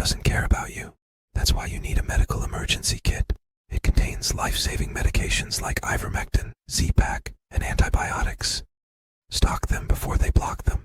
doesn't care about you. That's why you need a medical emergency kit. It contains life-saving medications like ivermectin, Z-Pak, and antibiotics. Stock them before they block them.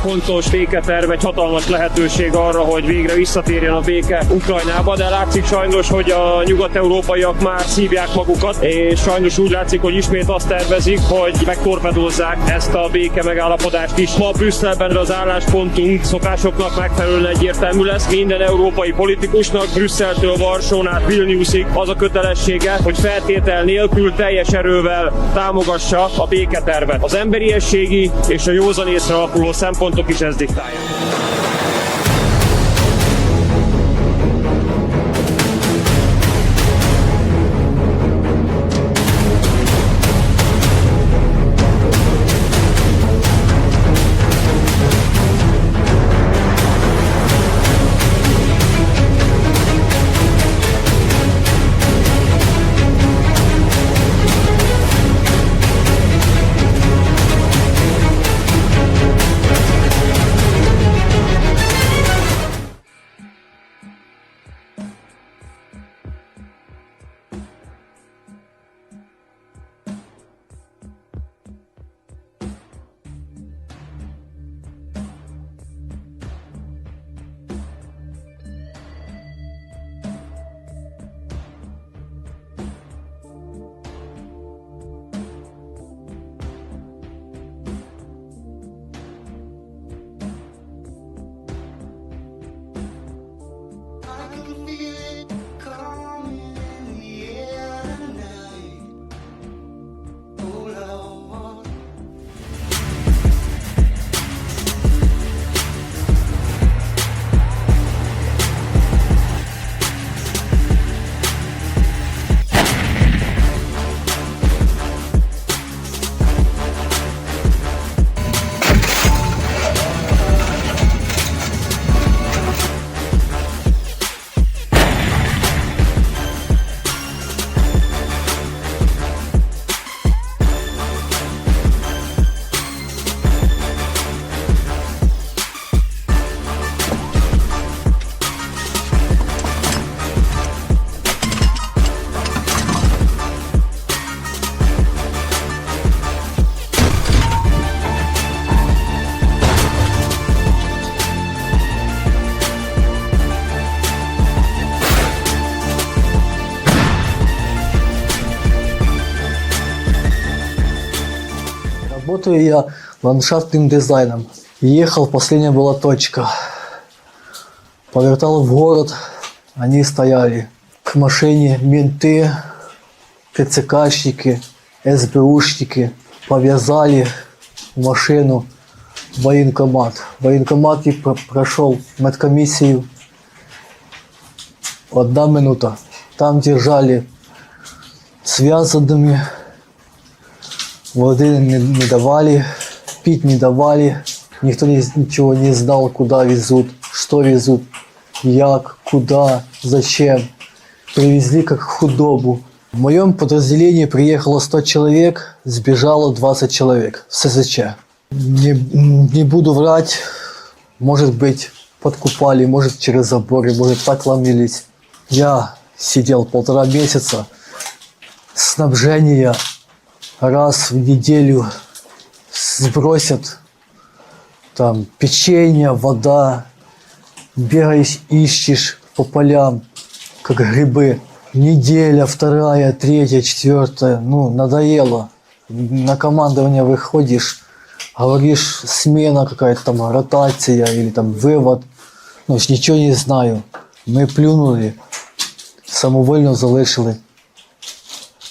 Fontos béketerv, egy hatalmas lehetőség arra, hogy végre visszatérjen a béke Ukrajnába, de látszik sajnos, hogy a nyugat-európaiak már szívják magukat, és sajnos úgy látszik, hogy ismét azt tervezik, hogy megtorpedozzák ezt a béke megállapodást is. Ma Brüsszelben az álláspontunk szokásoknak megfelelően egyértelmű lesz. Minden európai politikusnak Brüsszeltől Varsón át Vilniusig az a kötelessége, hogy feltétel nélkül teljes erővel támogassa a béketervet. Az emberiességi és a józanészre alapuló szempontok is ezt diktálják. Работаю я ландшафтным дизайном. Ехал, последняя была точка. Повертал в город, они стояли. К машине менты, ТЦКшники, СБУшники. Повязали в машину в военкомат. В военкомате прошел медкомиссию. 1 минута. Там держали связанными. Воды не давали, пить не давали, никто ничего не знал, куда везут, что везут, як, куда, зачем. Привезли как худобу. В моем подразделении приехало 100 человек, сбежало 20 человек в ССЧ. Не буду врать, может быть подкупали, может через заборы, может так ломились. Я сидел 1,5 месяца, снабжение раз в неделю сбросят, там печенье, вода, бегаешь, ищешь по полям, как грибы. Неделя, 2, 3, 4, надоело. На командование выходишь, говоришь, смена какая-то там, ротация или там вывод. Ничего не знаю. Мы плюнули, самовольно залишили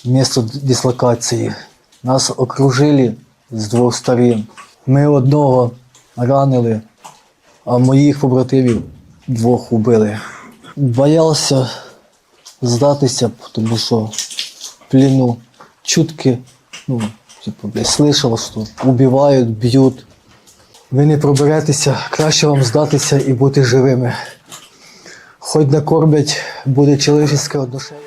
місце дислокації. Нас окружили з 2 сторін. Ми одного ранили, а моїх побратимів 2 убили. Боявся здатися, тому що плену. Чутки, типу, слышал, що убивають, б'ють. Ви не проберетеся, краще вам здатися і бути живими. Хоч накормлять, буде чоловічське отношення.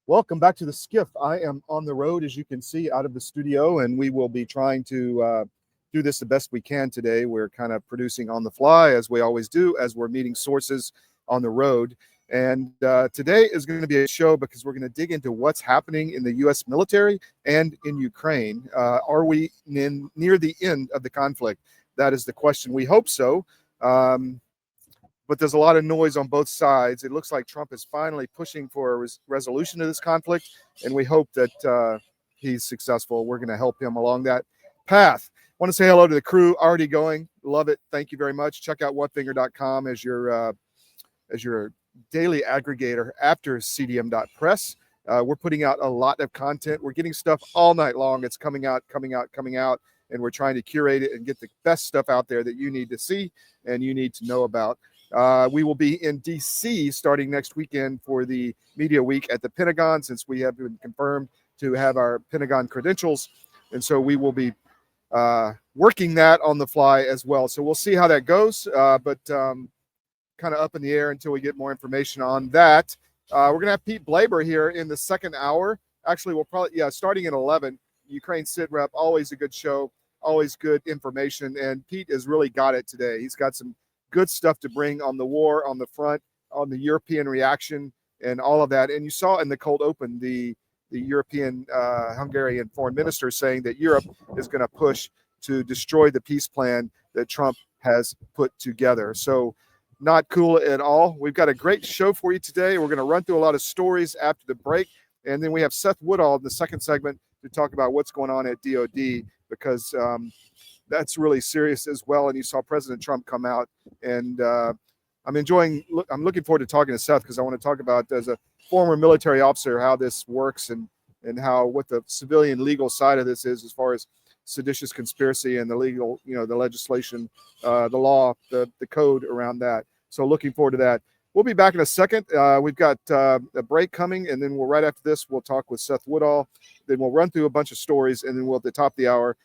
Welcome back to the SCIF. I am on the road, as you can see, out of the studio, and we will be trying to do this the best we can today. We're kind of producing on the fly, as we always do, as we're meeting sources on the road. And today is going to be a show because we're going to dig into what's happening in the U.S. military and in Ukraine. Are we near the end of the conflict? That is the question. We hope so. But there's a lot of noise on both sides. It looks like Trump is finally pushing for a resolution of this conflict, and we hope that he's successful. We're going to help him along that path. Want to say hello to the crew already going. Love it. Thank you very much. Check out onefinger.com as your daily aggregator after cdm.press. We're putting out a lot of content. We're getting stuff all night long. It's coming out, and we're trying to curate it and get the best stuff out there that you need to see and you need to know about. We will be in D.C. starting next weekend for the Media Week at the Pentagon, since we have been confirmed to have our Pentagon credentials. And so we will be working that on the fly as well. So we'll see how that goes, but kind of up in the air until we get more information on that. We're going to have Pete Blaber here in the second hour. Actually, we'll probably, starting at 11, Ukraine SitRep, always a good show, always good information. And Pete has really got it today. He's got some good stuff to bring on the war, on the front, on the European reaction, and all of that. And you saw in the cold open the European Hungarian foreign minister saying that Europe is going to push to destroy the peace plan that Trump has put together. So not cool at all. We've got a great show for you today. We're going to run through a lot of stories after the break. And then we have Seth Woodall in the second segment to talk about what's going on at DOD, because that's really serious as well. And you saw President Trump come out, and I'm looking forward to talking to Seth, because I want to talk about, as a former military officer, how this works and what the civilian legal side of this is, as far as seditious conspiracy and the legal, the legislation, the law, the code around that. So looking forward to that. We'll be back in a second. We've got a break coming, and then right after this, we'll talk with Seth Woodall. Then we'll run through a bunch of stories, and then we'll, at the top of the hour,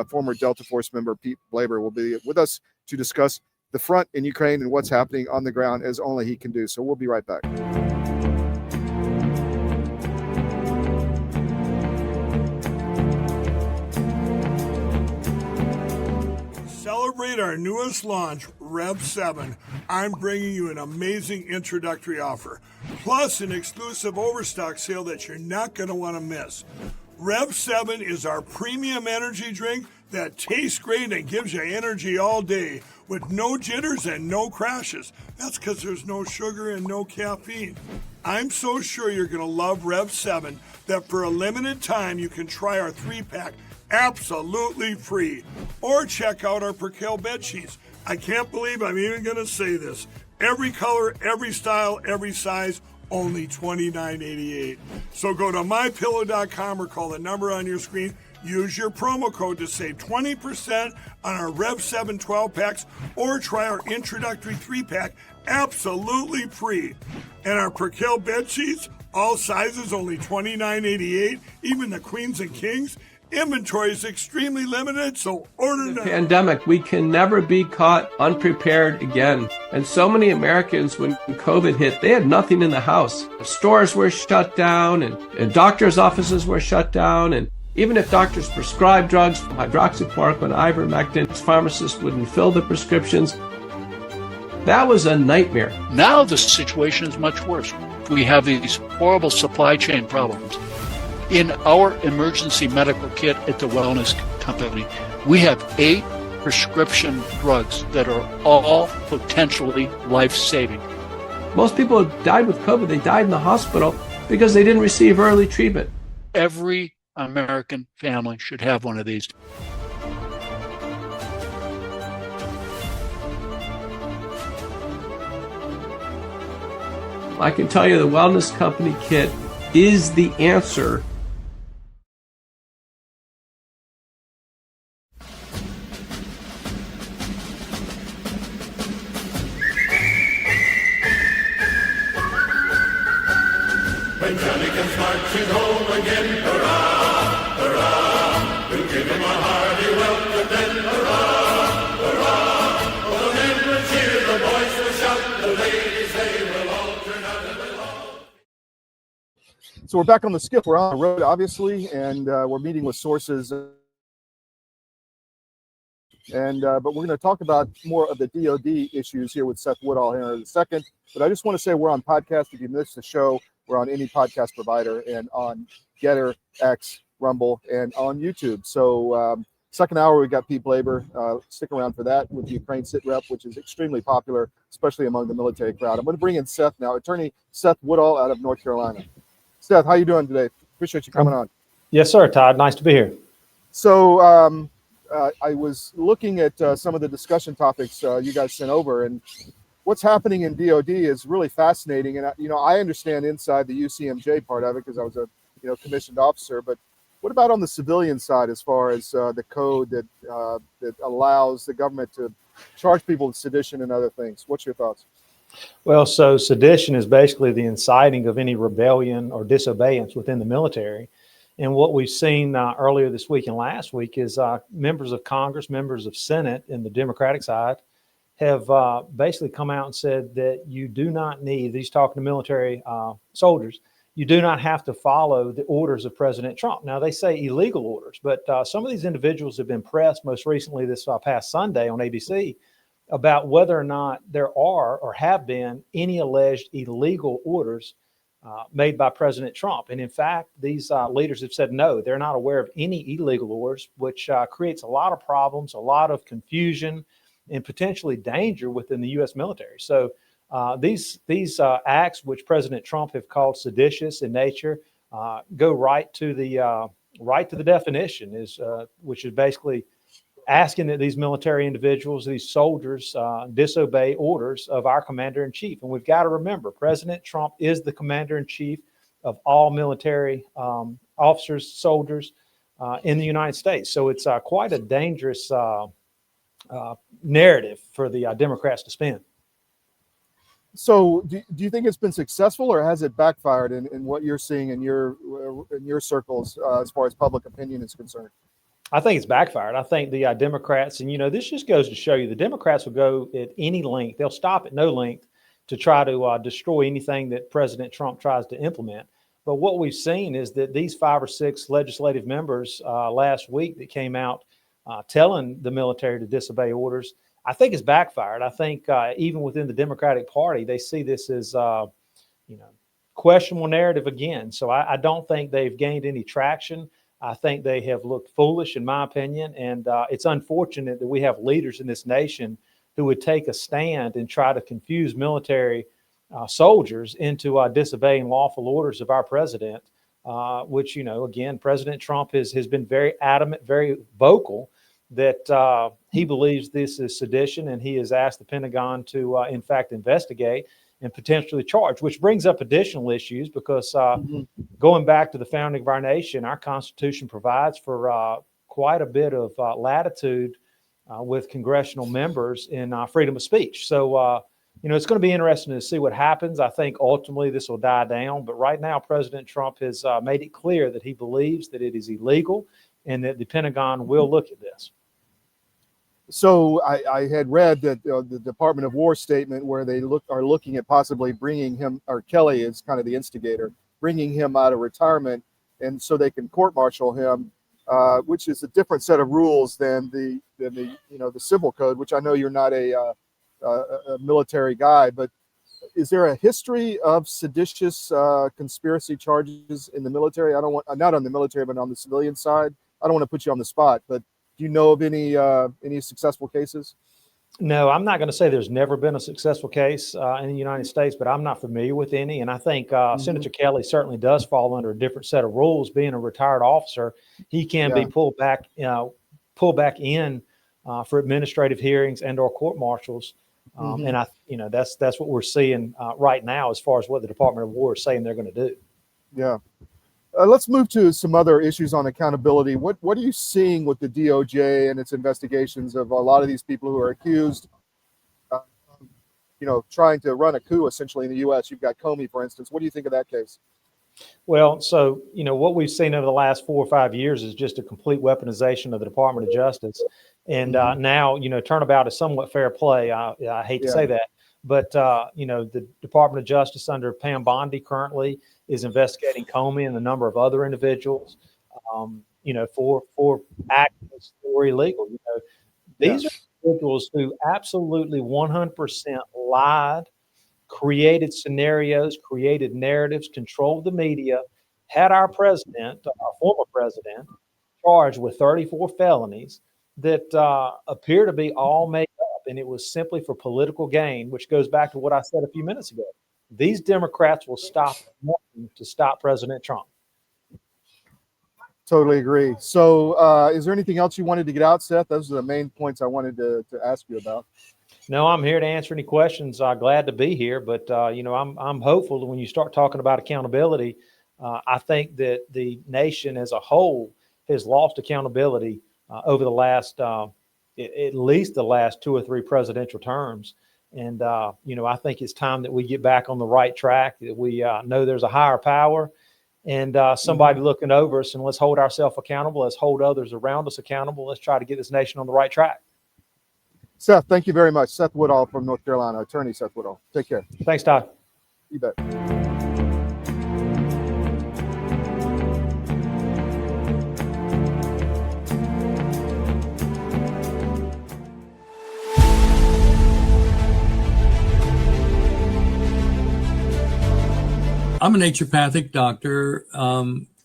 former Delta Force member Pete Blaber will be with us to discuss the front in Ukraine and what's happening on the ground, as only he can do. So we'll be right back. Celebrate our newest launch, Rev 7. I'm bringing you an amazing introductory offer, plus an exclusive overstock sale that you're not going to want to miss. Rev 7 is our premium energy drink that tastes great and gives you energy all day with no jitters and no crashes. That's because there's no sugar and no caffeine. I'm so sure you're going to love Rev 7 that for a limited time you can try our 3-pack absolutely free. Or check out our Percale bed sheets. I can't believe I'm even going to say this. Every color, every style, every size, only $29.88. So go to mypillow.com or call the number on your screen. Use your promo code to save 20% on our Rev 7 12-packs, or try our introductory 3-pack absolutely free. And our Percale bed sheets, all sizes, only $29.88, even the queens and kings. Inventory is extremely limited, so order now. Pandemic, we can never be caught unprepared again. And so many Americans, when COVID hit, they had nothing in the house. Stores were shut down, and doctors' offices were shut down. And even if doctors prescribed drugs, hydroxychloroquine, ivermectin, pharmacists wouldn't fill the prescriptions. That was a nightmare. Now the situation is much worse. We have these horrible supply chain problems. In our emergency medical kit at the Wellness Company, we have 8 prescription drugs that are all potentially life-saving. Most people who died with COVID, they died in the hospital because they didn't receive early treatment. Every American family should have one of these. I can tell you the Wellness Company kit is the answer. When Johnny comes marching home again, hurrah, hurrah, we'll give him a hearty welcome then, hurrah, hurrah, oh, the men will cheer, the boys will shout, the ladies, they will all turn out and belong. So we're back on the SCIF. We're on the road, obviously, and we're meeting with sources. But we're going to talk about more of the DoD issues here with Seth Woodall here in a second. But I just want to say we're on podcast. If you missed the show, we're on any podcast provider and on Gettr, X, Rumble, and on YouTube. So second hour, we got Pete Blaber. Stick around for that with the Ukraine SitRep, which is extremely popular, especially among the military crowd. I'm going to bring in Seth now, Attorney Seth Woodall out of North Carolina. Seth, how you doing today? Appreciate you coming on. Yes, sir, Todd. Nice to be here. So I was looking at some of the discussion topics you guys sent over, and what's happening in DoD is really fascinating. And I understand inside the UCMJ part of it because I was a commissioned officer. But what about on the civilian side, as far as the code that allows the government to charge people with sedition and other things? What's your thoughts? Well, so sedition is basically the inciting of any rebellion or disobedience within the military. And what we've seen earlier this week and last week is members of Congress, members of Senate in the Democratic side have basically come out and said that you do not need, he's talking to military soldiers, you do not have to follow the orders of President Trump. Now, they say illegal orders, but some of these individuals have been pressed most recently this past Sunday on ABC about whether or not there are or have been any alleged illegal orders made by President Trump. And in fact, these leaders have said no, they're not aware of any illegal orders, which creates a lot of problems, a lot of confusion, and potentially danger within the U.S. military. So these acts, which President Trump have called seditious in nature, go right to the definition, which is basically asking that these military individuals, these soldiers, disobey orders of our commander-in-chief. And we've got to remember, President Trump is the commander-in-chief of all military officers, soldiers in the United States. So it's quite a dangerous narrative for the Democrats to spin. So do you think it's been successful, or has it backfired in what you're seeing in your circles as far as public opinion is concerned? I think it's backfired. I think the Democrats, and this just goes to show you, the Democrats will go at any length. They'll stop at no length to try to destroy anything that President Trump tries to implement. But what we've seen is that these 5 or 6 legislative members last week that came out telling the military to disobey orders, I think it's backfired. I think even within the Democratic Party, they see this as, questionable narrative again. So I don't think they've gained any traction. I think they have looked foolish, in my opinion, and it's unfortunate that we have leaders in this nation who would take a stand and try to confuse military soldiers into disobeying lawful orders of our president, which, again, President Trump has been very adamant, very vocal that he believes this is sedition, and he has asked the Pentagon to, in fact, investigate and potentially charge, which brings up additional issues because going back to the founding of our nation, our Constitution provides for quite a bit of latitude with congressional members in freedom of speech. So, it's going to be interesting to see what happens. I think ultimately this will die down. But right now, President Trump has made it clear that he believes that it is illegal and that the Pentagon will look at this. So I had read that the Department of War statement where they are looking at possibly bringing him, or Kelly is kind of the instigator, bringing him out of retirement, and so they can court-martial him, which is a different set of rules than the civil code, which I know you're not a a military guy, but is there a history of seditious conspiracy charges in the military? I don't want, not on the military, but on the civilian side. I don't want to put you on the spot, but do you know of any successful cases? No, I'm not going to say there's never been a successful case in the United States, but I'm not familiar with any. And I think Senator Kelly certainly does fall under a different set of rules. Being a retired officer, he can be pulled back in for administrative hearings and/or court martials. And that's what we're seeing right now as far as what the Department of War is saying they're going to do. Yeah. Let's move to some other issues on accountability. What are you seeing with the DOJ and its investigations of a lot of these people who are accused, trying to run a coup essentially in the U.S.? You've got Comey, for instance. What do you think of that case? Well, so, what we've seen over the last 4 or 5 years is just a complete weaponization of the Department of Justice. And now, turnabout is somewhat fair play. I hate to say that. But, the Department of Justice under Pam Bondi currently is investigating Comey and a number of other individuals, for actions or illegal. These are individuals who absolutely 100% lied, created scenarios, created narratives, controlled the media, had our president, our former president, charged with 34 felonies that appear to be all made up. And it was simply for political gain, which goes back to what I said a few minutes ago. These Democrats will stop wanting to stop President Trump. Totally agree. So is there anything else you wanted to get out, Seth? Those are the main points I wanted to ask you about. No, I'm here to answer any questions. Glad to be here. But, I'm hopeful that when you start talking about accountability, I think that the nation as a whole has lost accountability over the last, at least the last 2 or 3 presidential terms. And, I think it's time that we get back on the right track, that we know there's a higher power and somebody looking over us, and let's hold ourselves accountable. Let's hold others around us accountable. Let's try to get this nation on the right track. Seth, thank you very much. Seth Woodall from North Carolina, attorney Seth Woodall. Take care. Thanks, Todd. You bet. I'm a naturopathic doctor.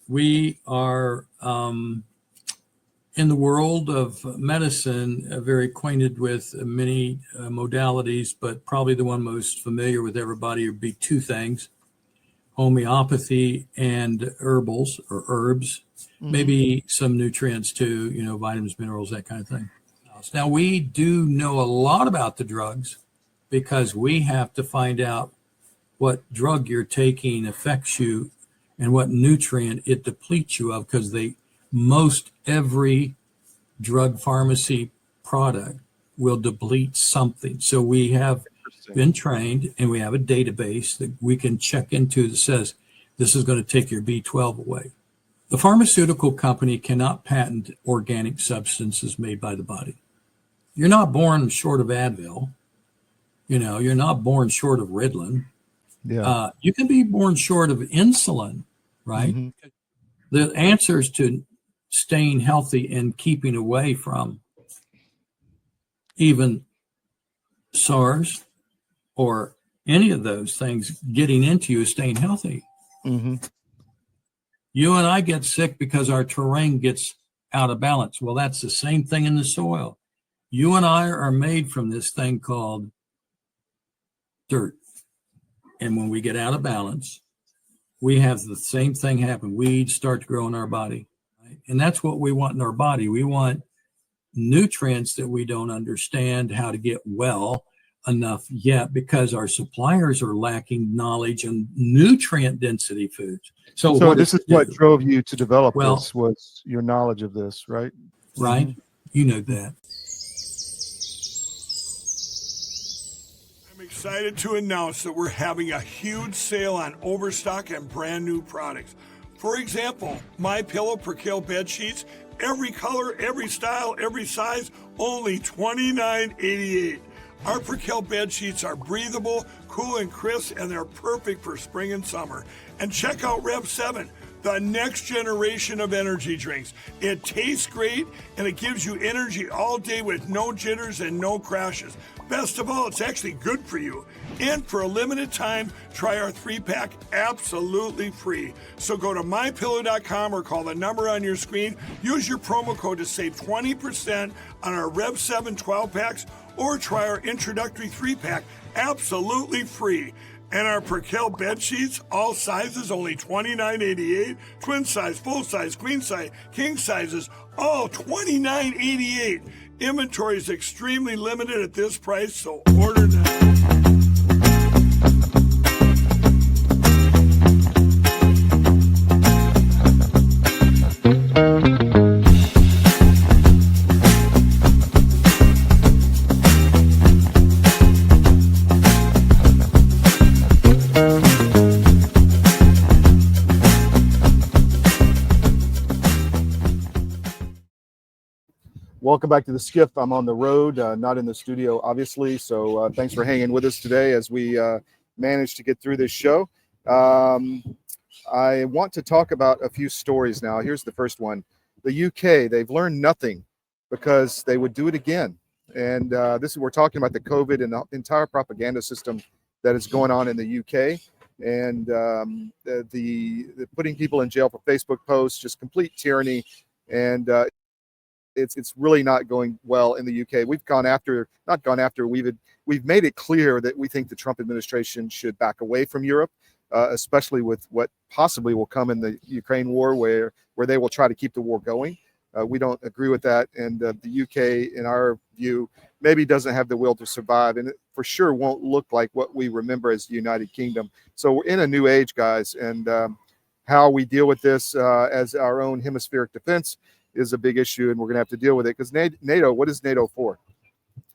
We are in the world of medicine very acquainted with many modalities, but probably the one most familiar with everybody would be 2 things: homeopathy and herbals or herbs, maybe some nutrients too, vitamins, minerals, that kind of thing. Now, we do know a lot about the drugs because we have to find out what drug you're taking affects you and what nutrient it depletes you of, because most every drug pharmacy product will deplete something. So we have been trained and we have a database that we can check into that says this is going to take your B12 away. The pharmaceutical company cannot patent organic substances made by the body. You're not born short of Advil. You're not born short of Ritalin. Yeah. You can be born short of insulin, right? The answers to staying healthy and keeping away from even SARS or any of those things getting into you is staying healthy. You and I get sick because our terrain gets out of balance. Well, that's the same thing in the soil. You and I are made from this thing called dirt. And when we get out of balance, we have the same thing happen. Weeds start to grow in our body. Right? And that's what we want in our body. We want nutrients that we don't understand how to get well enough yet because our suppliers are lacking knowledge on nutrient density foods. So this is what drove you to develop this, was your knowledge of this, right? Right. You know that. Excited to announce that we're having a huge sale on overstock and brand new products. For example, My Pillow Percale bed sheets, every color, every style, every size, only $29.88. Our Percale bed sheets are breathable, cool and crisp, and they're perfect for spring and summer. And check out Rev 7. the next generation of energy drinks. It tastes great and it gives you energy all day with no jitters and no crashes. Best of all, it's actually good for you. And for a limited time, try our 3-pack absolutely free. So go to mypillow.com or call the number on your screen. Use your promo code to save 20% on our Rev 7 12-packs or try our introductory 3-pack absolutely free. And our Perkel bed sheets, all sizes, only $29.88. Twin size, full size, queen size, king sizes, all $29.88. Inventory is extremely limited at this price, so order now. Welcome back to the SCIF. I'm on the road, not in the studio, obviously. So thanks for hanging with us today as we manage to get through this show. I want to talk about a few stories now. Here's the first one. The UK, they've learned nothing because they would do it again. And we're talking about the COVID and the entire propaganda system that is going on in the UK. And the putting people in jail for Facebook posts, just complete tyranny. And it's really not going well in the UK. We've we've made it clear that we think the Trump administration should back away from Europe, especially with what possibly will come in the Ukraine war, where they will try to keep the war going. We don't agree with that, and the UK, in our view, maybe doesn't have the will to survive, and it for sure won't look like what we remember as the United Kingdom. So we're in a new age, guys, and how we deal with this as our own hemispheric defense is a big issue, and we're going to have to deal with it because NATO, what is NATO for?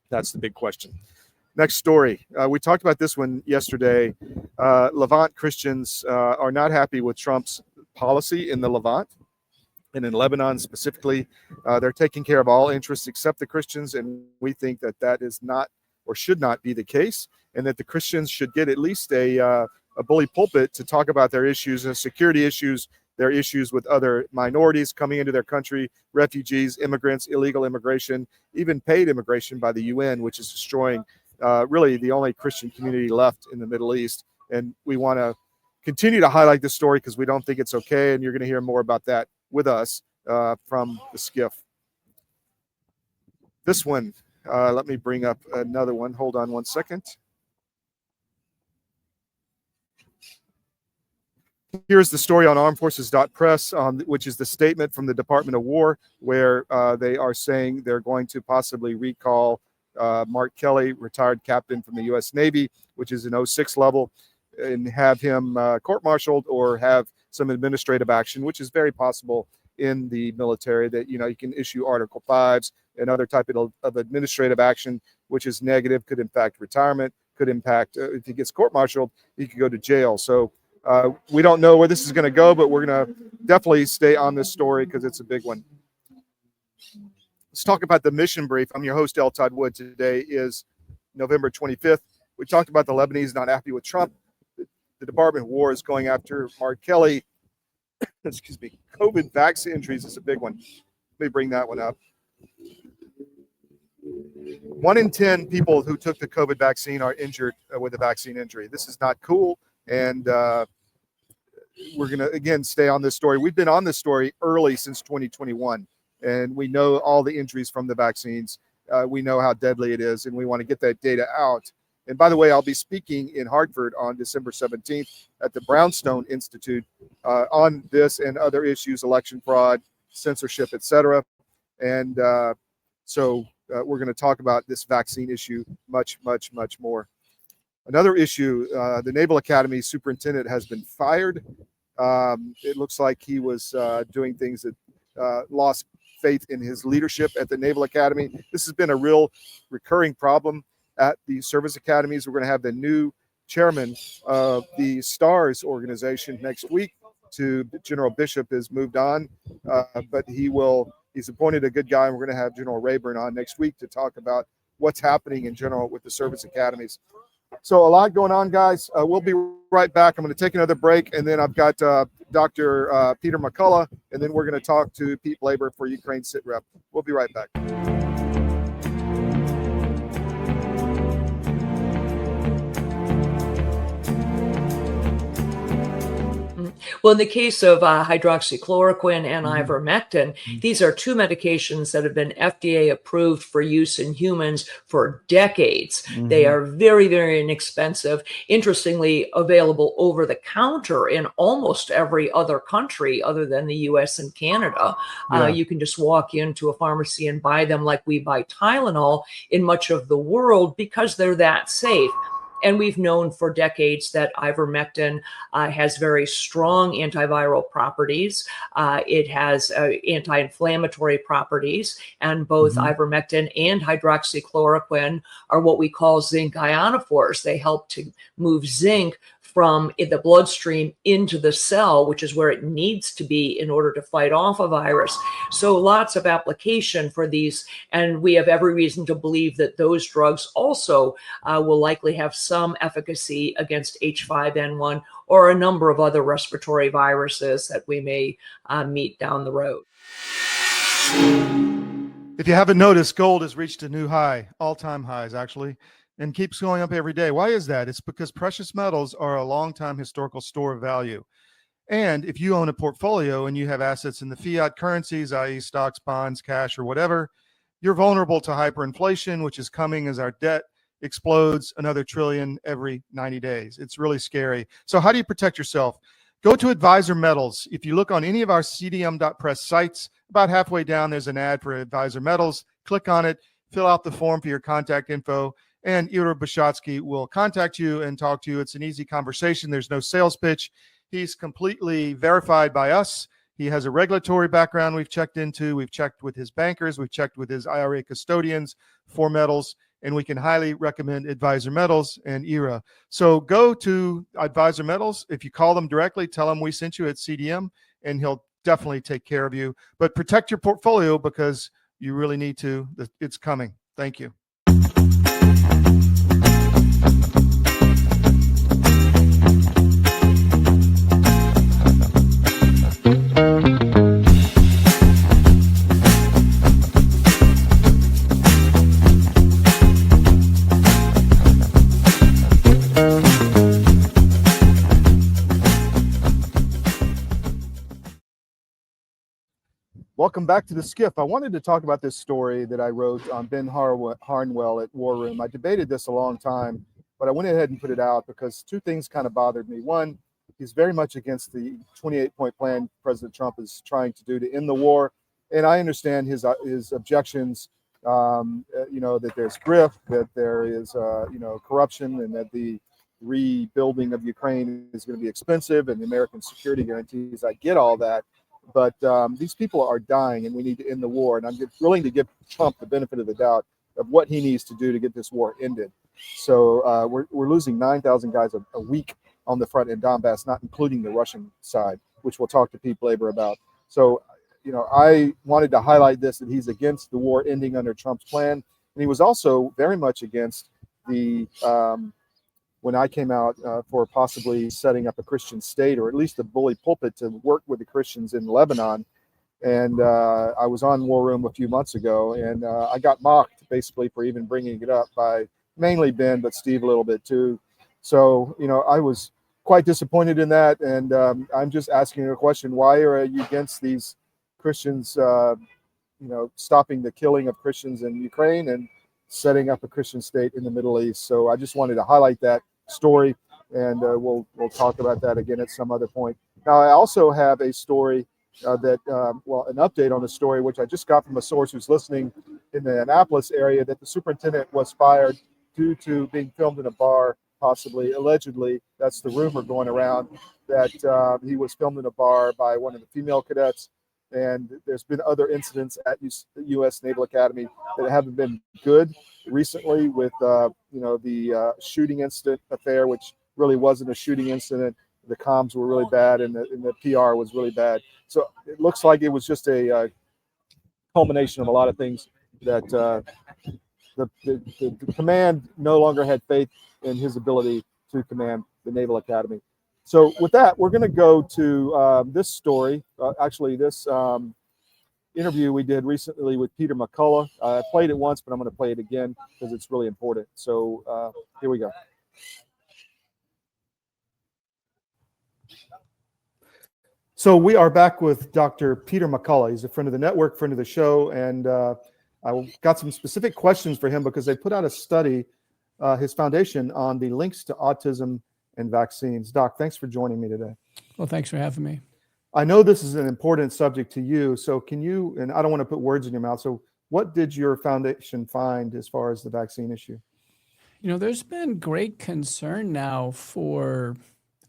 That's the big question. Next story. We talked about this one yesterday. Levant Christians are not happy with Trump's policy in the Levant and in Lebanon specifically. They're taking care of all interests except the Christians, and we think that that is not or should not be the case, and that the Christians should get at least a bully pulpit to talk about their issues, security issues, their issues with other minorities coming into their country, refugees, immigrants, illegal immigration, even paid immigration by the UN, which is destroying really the only Christian community left in the Middle East. And we want to continue to highlight this story because we don't think it's okay. And you're going to hear more about that with us from the SCIF. This one, let me bring up another one. Hold on one second. Here's the story on armedforces.press, which is the statement from the Department of War, where they are saying they're going to possibly recall Mark Kelly, retired captain from the U.S. Navy, which is an 06 level, and have him court-martialed or have some administrative action, which is very possible in the military, that, you know, you can issue Article 5s and other type of administrative action, which is negative, could impact retirement, could impact, if he gets court-martialed, he could go to jail. So we don't know where this is going to go, but we're going to definitely stay on this story because it's a big one. Let's talk about the mission brief. I'm your host, Todd Wood. Today is November 25th. We talked about the Lebanese not happy with Trump. The Department of War is going after Mark Kelly. Excuse me. COVID Vax Injuries is a big one. Let me bring that one up. 1 in 10 people who took the COVID vaccine are injured with a vaccine injury. This is not cool. And we're going to, again, stay on this story. We've been on this story early since 2021, and we know all the injuries from the vaccines. We know how deadly it is, and we want to get that data out. And by the way, I'll be speaking in Hartford on December 17th at the Brownstone Institute on this and other issues, election fraud, censorship, etc. And so we're going to talk about this vaccine issue much, much, much more. Another issue, the Naval Academy superintendent has been fired. It looks like he was doing things that lost faith in his leadership at the Naval Academy. This has been a real recurring problem at the service academies. We're going to have the new chairman of the STARS organization next week. General Bishop has moved on, but he's appointed a good guy, and we're going to have General Rayburn on next week to talk about what's happening in general with the service academies. So a lot going on, guys. We'll be right back. I'm going to take another break, and then I've got Dr. Peter McCullough, and then we're going to talk to Pete Blaber for Ukraine SitRep. We'll be right back. Well, in the case of hydroxychloroquine and ivermectin, these are two medications that have been FDA approved for use in humans for decades. They are very, very inexpensive. Interestingly, available over the counter in almost every other country other than the US and Canada. You can just walk into a pharmacy and buy them like we buy Tylenol in much of the world because they're that safe. And we've known for decades that ivermectin has very strong antiviral properties. It has anti-inflammatory properties, and both ivermectin and hydroxychloroquine are what we call zinc ionophores. They help to move zinc from the bloodstream into the cell, which is where it needs to be in order to fight off a virus. So lots of application for these, and we have every reason to believe that those drugs also will likely have some efficacy against H5N1 or a number of other respiratory viruses that we may meet down the road. If you haven't noticed, gold has reached a new high, all-time highs actually, and keeps going up every day. Why is that? It's because precious metals are a long-time historical store of value. And if you own a portfolio and you have assets in the fiat currencies, i.e. stocks, bonds, cash, or whatever, you're vulnerable to hyperinflation, which is coming as our debt explodes another trillion every 90 days. It's really scary. So how do you protect yourself? Go to Advisor Metals. If you look on any of our cdm.press sites, about halfway down, there's an ad for Advisor Metals. Click on it, fill out the form for your contact info, and Ira Bishotsky will contact you and talk to you. It's an easy conversation. There's no sales pitch. He's completely verified by us. He has a regulatory background we've checked into. We've checked with his bankers. We've checked with his IRA custodians for metals, and we can highly recommend Advisor Metals and Ira. So go to Advisor Metals. If you call them directly, tell them we sent you at CDM, and he'll definitely take care of you. But protect your portfolio because you really need to. It's coming. Thank you. Welcome back to the SCIF. I wanted to talk about this story that I wrote on Ben Harnwell at War Room. I debated this a long time, but I went ahead and put it out because two things kind of bothered me. One, he's very much against the 28-point plan President Trump is trying to do to end the war. And I understand his objections, that there's grift, that there is, corruption, and that the rebuilding of Ukraine is going to be expensive and the American security guarantees. I get all that. But these people are dying, and we need to end the war. And I'm willing to give Trump the benefit of the doubt of what he needs to do to get this war ended. So we're losing 9,000 guys a week on the front in Donbass, not including the Russian side, which we'll talk to Pete Blaber about. So, I wanted to highlight this, that he's against the war ending under Trump's plan. And he was also very much against the when I came out for possibly setting up a Christian state, or at least a bully pulpit to work with the Christians in Lebanon. And I was on War Room a few months ago, and I got mocked basically for even bringing it up by mainly Ben, but Steve a little bit too. So, I was quite disappointed in that. And I'm just asking a question. Why are you against these Christians, stopping the killing of Christians in Ukraine and setting up a Christian state in the Middle East? So I just wanted to highlight that story, and we'll talk about that again at some other point. Now, I also have a story an update on a story which I just got from a source who's listening in the Annapolis area, that the superintendent was fired due to being filmed in a bar, possibly, allegedly. That's the rumor going around, that he was filmed in a bar by one of the female cadets. And there's been other incidents at the U.S. Naval Academy that haven't been good recently, with the shooting incident affair, which really wasn't a shooting incident. The comms were really bad, and the PR was really bad. So it looks like it was just a culmination of a lot of things that the command no longer had faith in his ability to command the Naval Academy. So with that, we're going to go to this story. Actually, this interview we did recently with Peter McCullough. I played it once, but I'm going to play it again because it's really important. So here we go. So we are back with Dr. Peter McCullough. He's a friend of the network, friend of the show, and I got some specific questions for him because they put out a study, his foundation, on the links to autism and vaccines. Doc, thanks for joining me today. Well, thanks for having me. I know this is an important subject to you, so can you, and I don't want to put words in your mouth, so what did your foundation find as far as the vaccine issue? You know, there's been great concern now for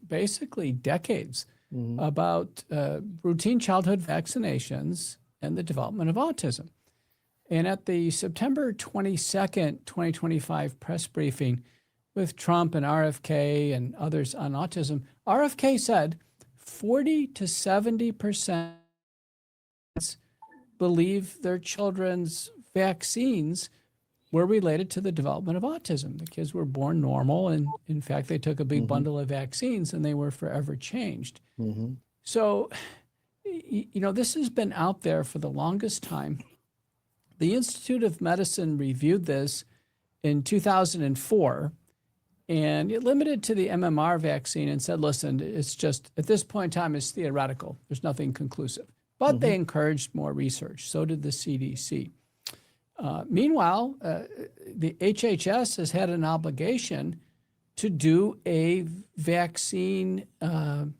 basically decades about routine childhood vaccinations and the development of autism. And at the September 22nd, 2025 press briefing with Trump and RFK and others on autism, RFK said 40 to 70% believe their children's vaccines were related to the development of autism. The kids were born normal, and in fact, they took a big bundle of vaccines and they were forever changed. So, you know, this has been out there for the longest time. The Institute of Medicine reviewed this in 2004, and it limited to the MMR vaccine and said, listen, it's just, at this point in time, it's theoretical. There's nothing conclusive. But they encouraged more research. So did the CDC. Meanwhile, the HHS has had an obligation to do a vaccine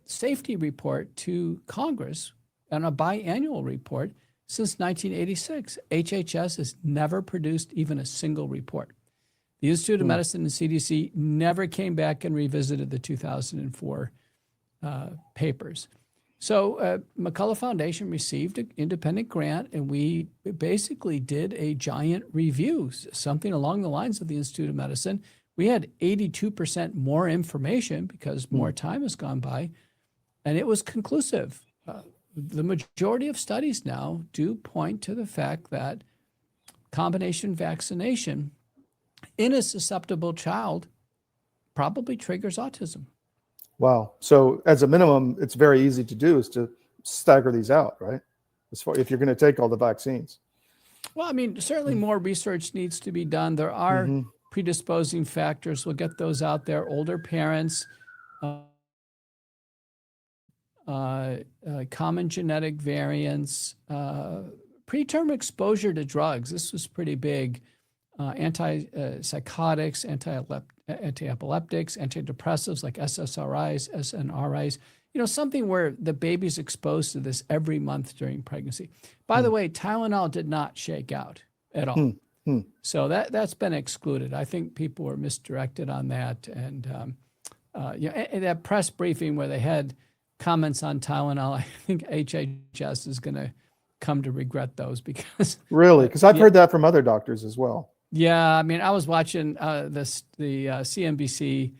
safety report to Congress and a biannual report since 1986. HHS has never produced even a single report. The Institute of Medicine and CDC never came back and revisited the 2004 papers. So McCullough Foundation received an independent grant, and we basically did a giant review, something along the lines of the Institute of Medicine. We had 82% more information because more time has gone by, and it was conclusive. The majority of studies now do point to the fact that combination vaccination in a susceptible child probably triggers autism. Wow. So as a minimum, it's very easy to do is to stagger these out, right? As far if you're going to take all the vaccines. Well, I mean, certainly more research needs to be done. There are predisposing factors. We'll get those out there. Older parents, common genetic variants, preterm exposure to drugs. This was pretty big. Antipsychotics, anti-epileptics, antidepressives like SSRIs, SNRIs, you know, something where the baby's exposed to this every month during pregnancy. By the way, Tylenol did not shake out at all. So that's been excluded. I think people were misdirected on that. And you know, and that press briefing where they had comments on Tylenol, I think HHS is going to come to regret those because really, because I've heard that from other doctors as well. Yeah, I mean, I was watching the CNBC,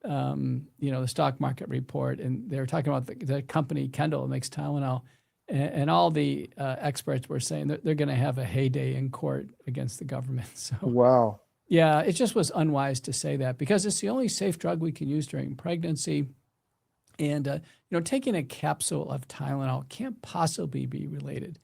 you know, the stock market report, and they were talking about the company Kendall that makes Tylenol, and all the experts were saying that they're going to have a heyday in court against the government. So wow, yeah, it just was unwise to say that because it's the only safe drug we can use during pregnancy, and you know, taking a capsule of Tylenol can't possibly be related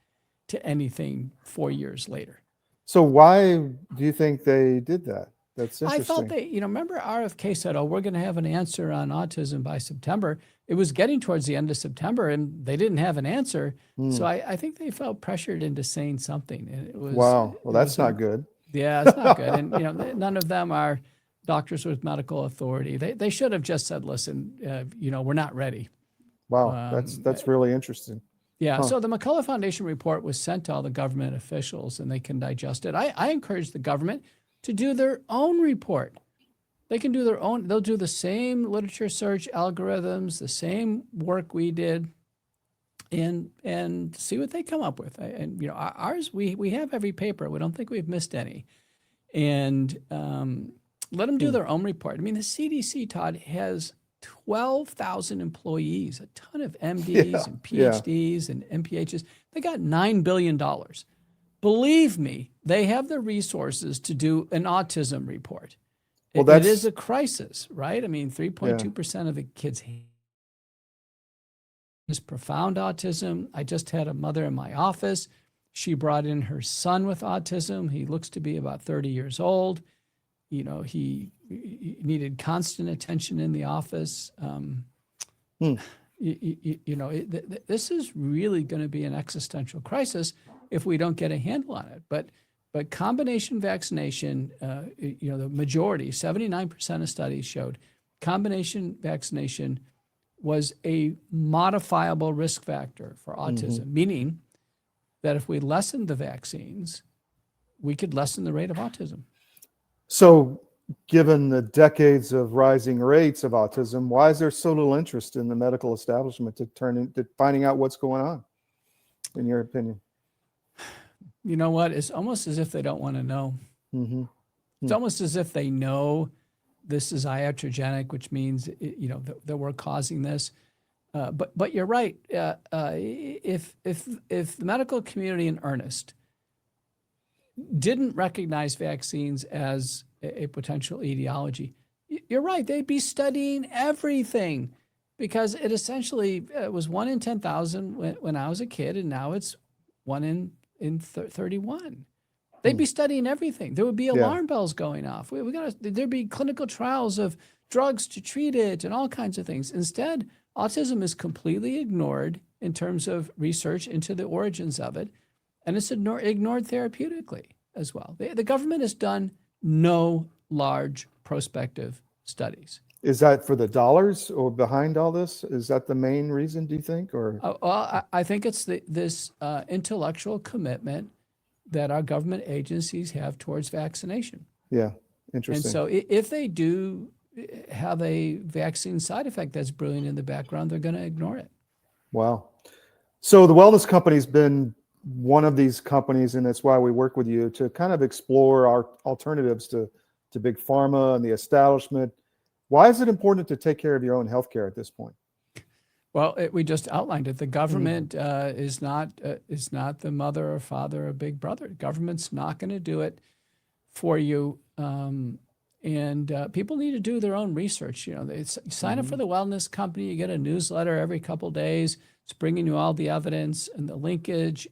to anything 4 years later. So why do you think they did that? That's interesting. I thought they, you know, remember RFK said, oh, we're going to have an answer on autism by September. It was getting towards the end of September and they didn't have an answer. So I think they felt pressured into saying something. And it was, wow. Well, that's not good. Yeah, it's not good. And, you know, none of them are doctors with medical authority. They should have just said, listen, you know, we're not ready. Wow. That's really interesting. Yeah, so the McCullough Foundation report was sent to all the government officials and they can digest it. I encourage the government to do their own report. They can do their own, they'll do the same literature search algorithms, the same work we did, and see what they come up with. And, you know, ours, we have every paper. We don't think we've missed any. And let them do their own report. I mean, the CDC, Todd, has 12,000 employees, a ton of MDs and PhDs and MPHs. They got $9 billion. believe me, they have the resources to do an autism report. Well, It is a crisis, right? I mean, 3.2% of the kids has profound autism. I just had a mother in my office. She brought in her son with autism. He looks to be about 30 years old. You know, he needed constant attention in the office. This is really going to be an existential crisis if we don't get a handle on it. But combination vaccination, the majority, 79% of studies showed combination vaccination was a modifiable risk factor for autism, meaning that if we lessened the vaccines, we could lessen the rate of autism. So, given the decades of rising rates of autism, why is there so little interest in the medical establishment to turn into finding out what's going on, in your opinion? You know what? It's almost as if they don't want to know. It's almost as if they know this is iatrogenic, which means that we're causing this. But you're right. If the medical community in earnest didn't recognize vaccines as a potential etiology, you're right. They'd be studying everything, because it essentially was 1 in 10,000 when I was a kid, and now it's 1 in 31. They'd be studying everything. There would be alarm bells going off. There'd be clinical trials of drugs to treat it and all kinds of things. Instead, autism is completely ignored in terms of research into the origins of it, and it's ignored therapeutically as well. The government has done no large prospective studies. Is that for the dollars or behind all this? Is that the main reason, do you think? Or I think it's this intellectual commitment that our government agencies have towards vaccination. Yeah, interesting. And so if they do have a vaccine side effect that's brewing in the background, they're going to ignore it. Wow. So the wellness company's been one of these companies, and that's why we work with you, to kind of explore our alternatives to big pharma and the establishment. Why is it important to take care of your own healthcare at this point? Well, we just outlined it. The government is not the mother or father or big brother. Government's not going to do it for you. And people need to do their own research. They sign up for the wellness company. You get a newsletter every couple days. It's bringing you all the evidence and the linkage.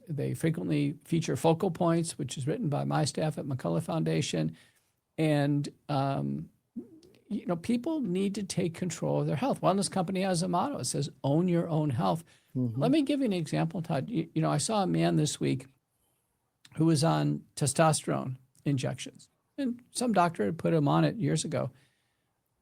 They frequently feature focal points, which is written by my staff at McCullough Foundation. And people need to take control of their health. Wellness company has a motto. It says, own your own health. Let me give you an example, Todd. I saw a man this week who was on testosterone injections, and some doctor had put him on it years ago.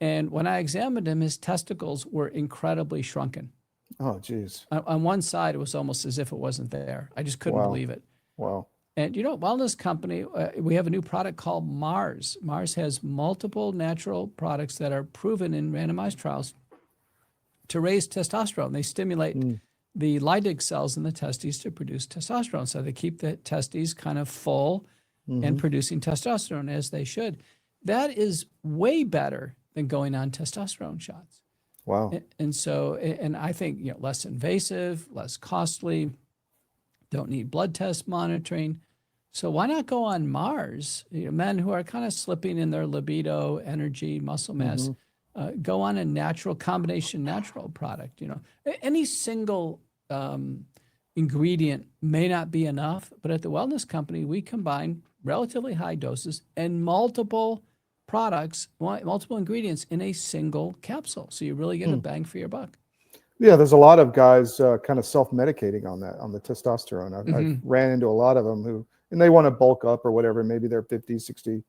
And when I examined him, his testicles were incredibly shrunken. Oh, geez. On one side, it was almost as if it wasn't there. I just couldn't believe it. Wow. And wellness company, we have a new product called Mars. Mars has multiple natural products that are proven in randomized trials to raise testosterone. They stimulate the Leydig cells in the testes to produce testosterone. So they keep the testes kind of full and producing testosterone as they should. That is way better than going on testosterone shots. Wow. And I think less invasive, less costly. Don't need blood test monitoring. So why not go on Mars? Men who are kind of slipping in their libido, energy, muscle mass, go on a natural product. Any single ingredient may not be enough, but at the wellness company, we combine relatively high doses and multiple products, multiple ingredients in a single capsule. So you really get a bang for your buck. Yeah, there's a lot of guys kind of self-medicating on the testosterone. I've ran into a lot of them and they want to bulk up or whatever. Maybe they're 50, 60.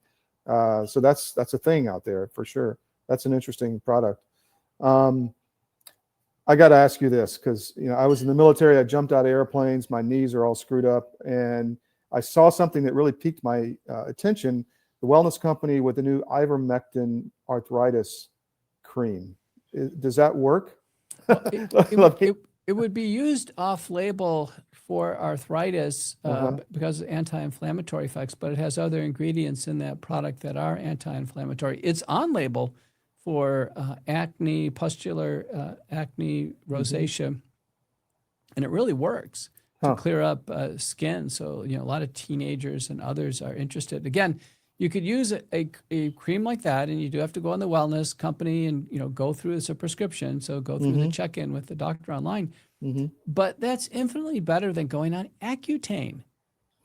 So that's a thing out there for sure. That's an interesting product. I got to ask you this, because I was in the military. I jumped out of airplanes. My knees are all screwed up, and I saw something that really piqued my attention. The wellness company with the new ivermectin arthritis cream. Does that work? It would be used off-label for arthritis because of anti-inflammatory effects, but it has other ingredients in that product that are anti-inflammatory. It's on-label for acne, pustular acne, rosacea, and it really works. Huh. clear up skin. So, a lot of teenagers and others are interested. Again, you could use a cream like that, and you do have to go on the wellness company and, go through as a prescription. So go through the check-in with the doctor online. But that's infinitely better than going on Accutane,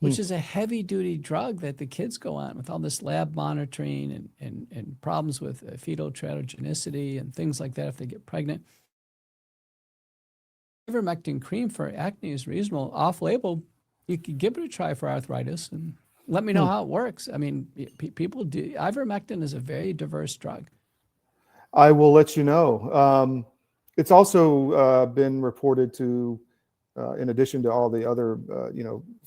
which is a heavy-duty drug that the kids go on with all this lab monitoring and problems with fetal teratogenicity and things like that if they get pregnant. Ivermectin cream for acne is reasonable. Off-label, you could give it a try for arthritis and let me know how it works. I mean, people do. Ivermectin is a very diverse drug. I will let you know. It's also been reported to, in addition to all the other,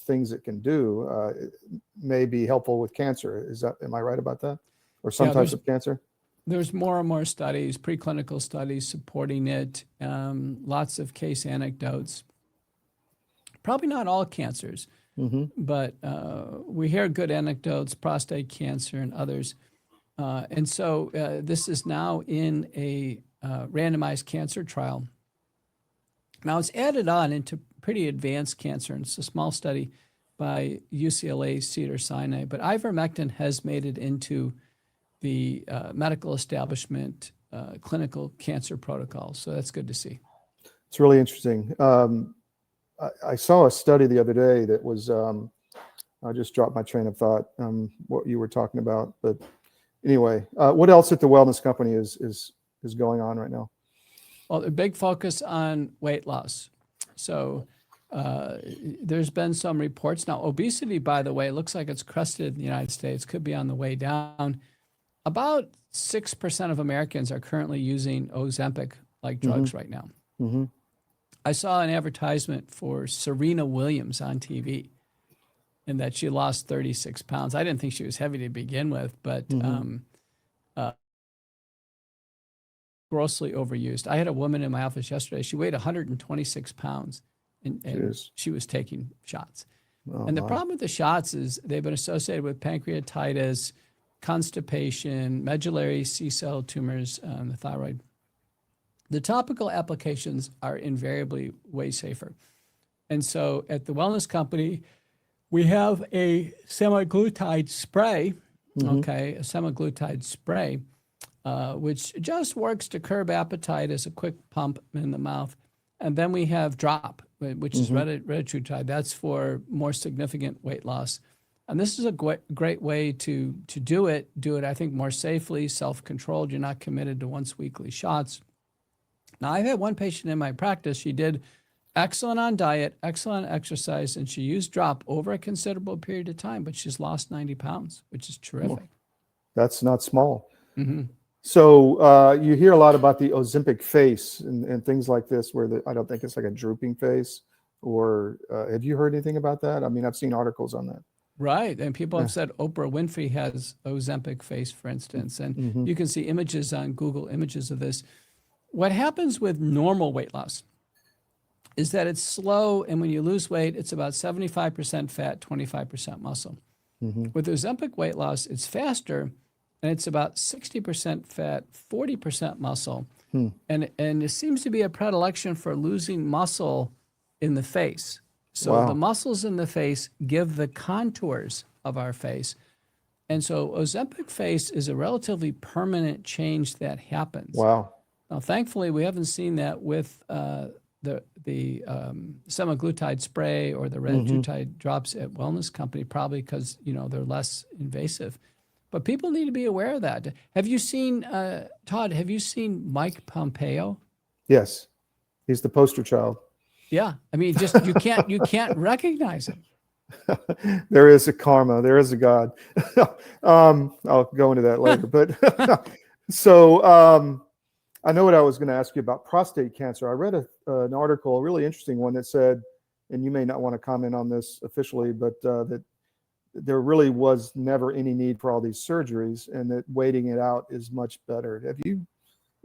things it can do, it may be helpful with cancer. Am I right about that? Or some types of cancer? There's more and more studies, preclinical studies supporting it. Lots of case anecdotes. Probably not all cancers, but we hear good anecdotes, prostate cancer and others. And so this is now in a randomized cancer trial. Now it's added on into pretty advanced cancer, and it's a small study by UCLA Cedars-Sinai, but ivermectin has made it into the medical establishment clinical cancer protocol. So that's good to see. It's really interesting. I saw a study the other day that was, I just dropped my train of thought, what you were talking about. But anyway, what else at the wellness company is going on right now? Well, a big focus on weight loss. So there's been some reports. Now, obesity, by the way, looks like it's crested in the United States, could be on the way down. About 6% of Americans are currently using Ozempic-like drugs right now. I saw an advertisement for Serena Williams on TV, and that she lost 36 pounds. I didn't think she was heavy to begin with, but grossly overused. I had a woman in my office yesterday. She weighed 126 pounds, and she was taking shots. And the problem with the shots is they've been associated with pancreatitis, constipation, medullary C-cell tumors on the thyroid. The topical applications are invariably way safer. And so at the wellness company, we have a semaglutide spray, a semaglutide spray, which just works to curb appetite as a quick pump in the mouth. And then we have drop, which is retatrutide. That's for more significant weight loss. And this is a great way to do it, I think, more safely, self-controlled. You're not committed to once weekly shots. Now, I've had one patient in my practice. She did excellent on diet, excellent exercise, and she used drop over a considerable period of time, but she's lost 90 pounds, which is terrific. That's not small. So you hear a lot about the Ozempic face and things like this, where I don't think it's like a drooping face. Or have you heard anything about that? I mean, I've seen articles on that. Right. And people have said Oprah Winfrey has Ozempic face, for instance. And you can see images on Google Images of this. What happens with normal weight loss is that it's slow, and when you lose weight, it's about 75% fat, 25% muscle. With Ozempic weight loss, it's faster, and it's about 60% fat, 40% muscle. And it seems to be a predilection for losing muscle in the face. So the muscles in the face give the contours of our face. And so Ozempic face is a relatively permanent change that happens. Now, thankfully, we haven't seen that with the semaglutide spray or the retatrutide drops at Wellness Company, probably because, they're less invasive. But people need to be aware of that. Have you seen, Todd, have you seen Mike Pompeo? Yes. He's the poster child. Yeah. I mean, you can't recognize him. There is a karma. There is a God. I'll go into that later. But so I know what I was going to ask you about prostate cancer. I read an article, a really interesting one, that said, and you may not want to comment on this officially, but that there really was never any need for all these surgeries, and that waiting it out is much better. Have you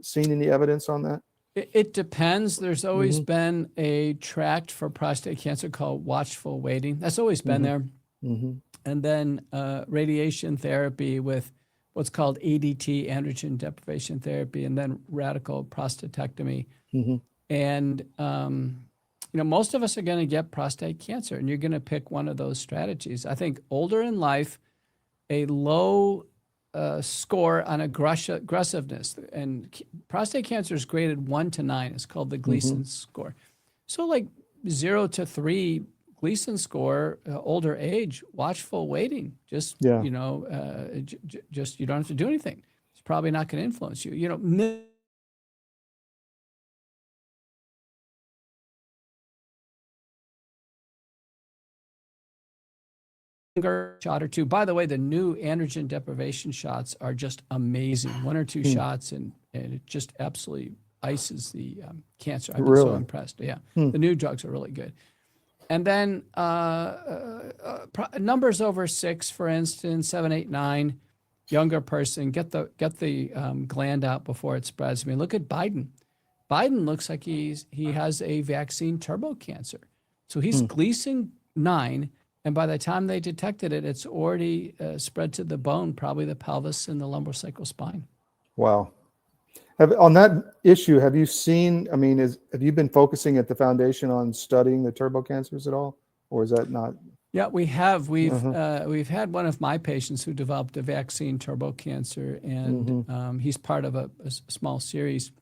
seen any evidence on that? It depends. There's always been a tract for prostate cancer called watchful waiting. That's always been there. And then radiation therapy with what's called ADT, androgen deprivation therapy, and then radical prostatectomy. And most of us are going to get prostate cancer, and you're going to pick one of those strategies. I think older in life, a low score on aggressiveness, and prostate cancer is graded 1 to 9. It's called the Gleason score. So like 0 to 3 Gleason score, older age, watchful waiting. Just, Yeah. just you don't have to do anything. It's probably not going to influence you. Shot or two. By the way, the new androgen deprivation shots are just amazing. 1 or 2 shots, and it just absolutely ices the cancer. I've been so impressed. Yeah, the new drugs are really good. And then numbers over 6, for instance, 7, 8, 9, younger person, get the gland out before it spreads. I mean, look at Biden. Biden looks like he has a vaccine turbo cancer. So he's Gleason 9. And by the time they detected it, it's already spread to the bone, probably the pelvis and the lumbosacral spine. Wow. On that issue, have you seen, have you been focusing at the foundation on studying the turbo cancers at all? Or is that not? Yeah, we have. We've had one of my patients who developed a vaccine turbo cancer, and he's part of a small series.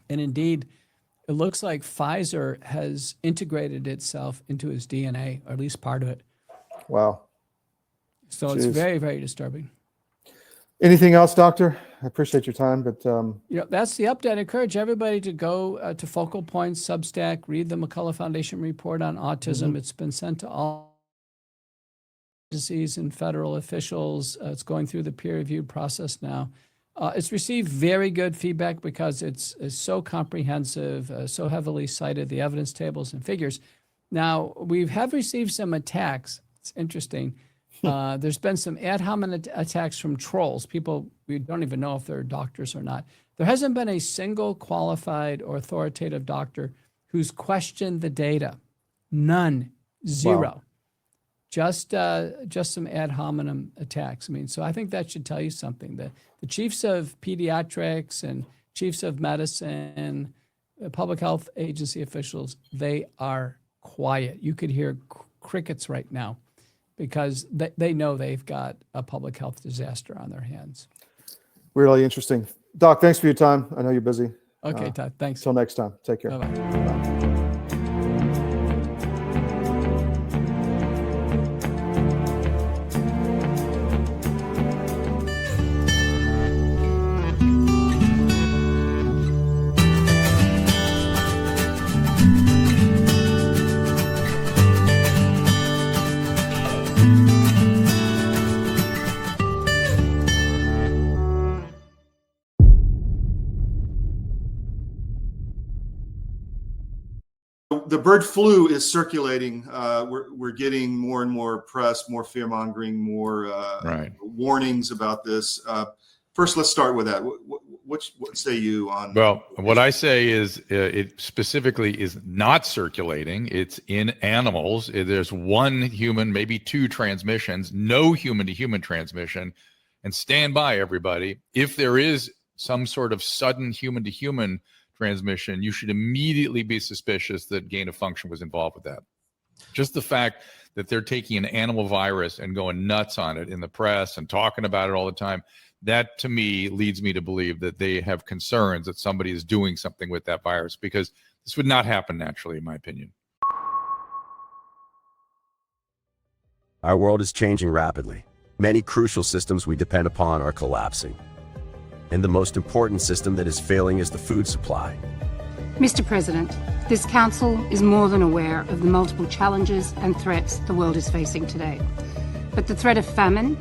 And indeed, it looks like Pfizer has integrated itself into his DNA, or at least part of it. Wow. So it's very, very disturbing. Anything else, Doctor? I appreciate your time, but that's the update. I encourage everybody to go to Focal Point's Substack, read the McCullough Foundation report on autism. It's been sent to all agencies and federal officials. It's going through the peer-reviewed process now. It's received very good feedback because it's so comprehensive, so heavily cited, the evidence tables and figures. Now, we have received some attacks. It's interesting. There's been some ad hominem attacks from trolls, people we don't even know if they're doctors or not. There hasn't been a single qualified or authoritative doctor who's questioned the data. None. Zero. Wow. Just some ad hominem attacks. So I think that should tell you something. The chiefs of pediatrics and chiefs of medicine, public health agency officials, they are quiet. You could hear crickets right now because they know they've got a public health disaster on their hands. Really interesting. Doc, thanks for your time. I know you're busy. Okay, Todd, thanks. Until next time. Take care. Bye-bye. Bye. The bird flu is circulating. We're getting more and more press, more fear mongering, more warnings about this. First, let's start with that. What say you on? Well, what I say is it specifically is not circulating. It's in animals. There's 1 human, maybe 2 transmissions, no human-to-human transmission. And stand by, everybody. If there is some sort of sudden human-to-human transmission, you should immediately be suspicious that gain of function was involved with that. Just the fact that they're taking an animal virus and going nuts on it in the press and talking about it all the time, that to me leads me to believe that they have concerns that somebody is doing something with that virus, because this would not happen naturally, in my opinion. Our world is changing rapidly. Many crucial systems we depend upon are collapsing. And the most important system that is failing is the food supply. Mr. President, this Council is more than aware of the multiple challenges and threats the world is facing today. But the threat of famine,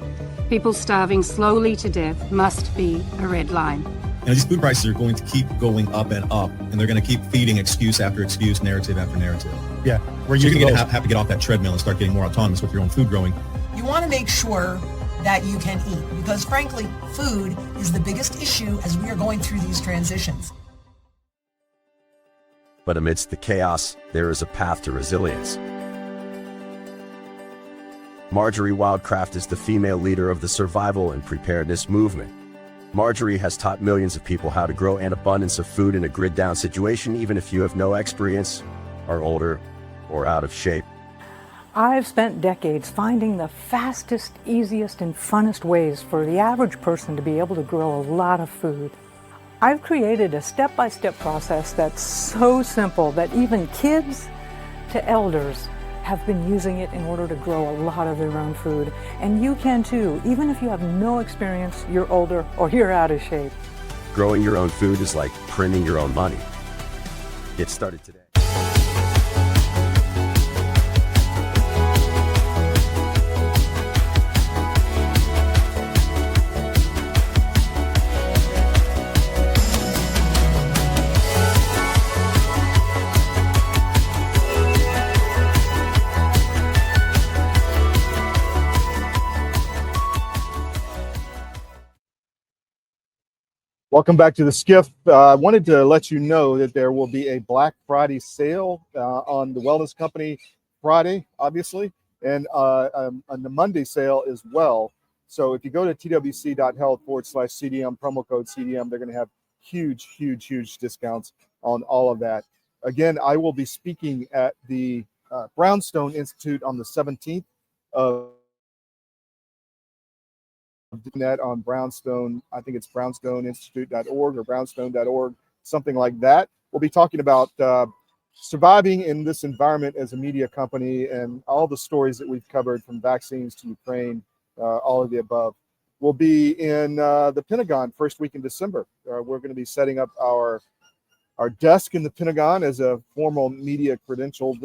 people starving slowly to death, must be a red line. These food prices are going to keep going up and up, and they're going to keep feeding excuse after excuse, narrative after narrative. Yeah, you're going to have to get off that treadmill and start getting more autonomous with your own food growing. You want to make sure that you can eat, because frankly, food is the biggest issue as we are going through these transitions. But amidst the chaos, there is a path to resilience. Marjorie Wildcraft is the female leader of the survival and preparedness movement. Marjorie has taught millions of people how to grow an abundance of food in a grid-down situation, even if you have no experience are older or out of shape. I've spent decades finding the fastest, easiest, and funnest ways for the average person to be able to grow a lot of food. I've created a step-by-step process that's so simple that even kids to elders have been using it in order to grow a lot of their own food. And you can too, even if you have no experience, you're older, or you're out of shape. Growing your own food is like printing your own money. Get started today. Welcome back to the SCIF. I wanted to let you know that there will be a Black Friday sale on the Wellness Company Friday, obviously, and on the Monday sale as well. So if you go to twc.health/CDM, promo code CDM, they're going to have huge, huge, huge discounts on all of that. Again, I will be speaking at the Brownstone Institute on the 17th of that on Brownstone. I think it's brownstoneinstitute.org or brownstone.org, something like that. We'll be talking about surviving in this environment as a media company and all the stories that we've covered, from vaccines to Ukraine, all of the above. We'll be in the Pentagon first week in December. We're going to be setting up our desk in the Pentagon as a formal media credentialed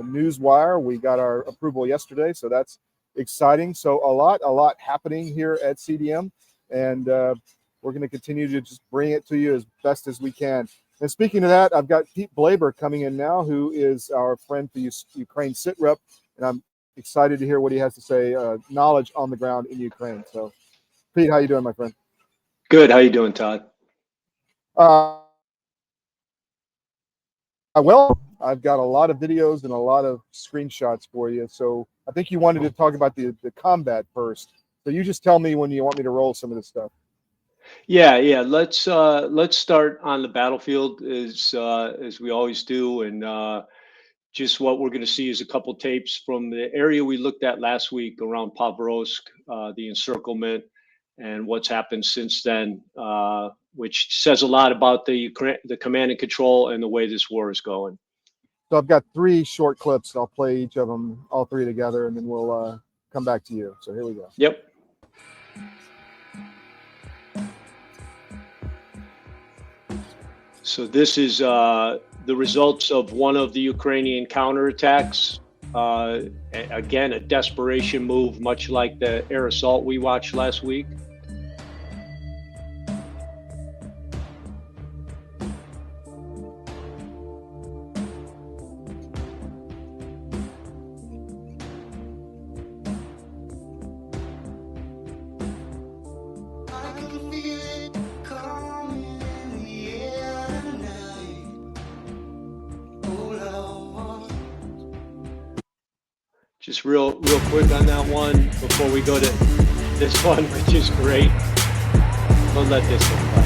news wire. We got our approval yesterday, so that's exciting. So a lot happening here at CDM, and we're going to continue to just bring it to you as best as we can. And speaking of that, I've got Pete Blaber coming in now, who is our friend for Ukraine SitRep, and I'm excited to hear what he has to say, knowledge on the ground in Ukraine. So, Pete, how you doing, my friend? Good. How you doing, Todd? Well, I've got a lot of videos and a lot of screenshots for you. So I think you wanted to talk about the combat first. So you just tell me when you want me to roll some of this stuff. Yeah. Let's start on the battlefield as we always do, and just what we're going to see is a couple tapes from the area we looked at last week around Pavrovsk, the encirclement, and what's happened since then, which says a lot about the command and control and the way this war is going. So I've got 3 short clips. I'll play each of them, all 3 together, and then we'll come back to you. So here we go. Yep. So this is the results of one of the Ukrainian counterattacks. Again, a desperation move, much like the air assault we watched last week. Just real quick on that one before we go to this one, which is great. We'll let this one play.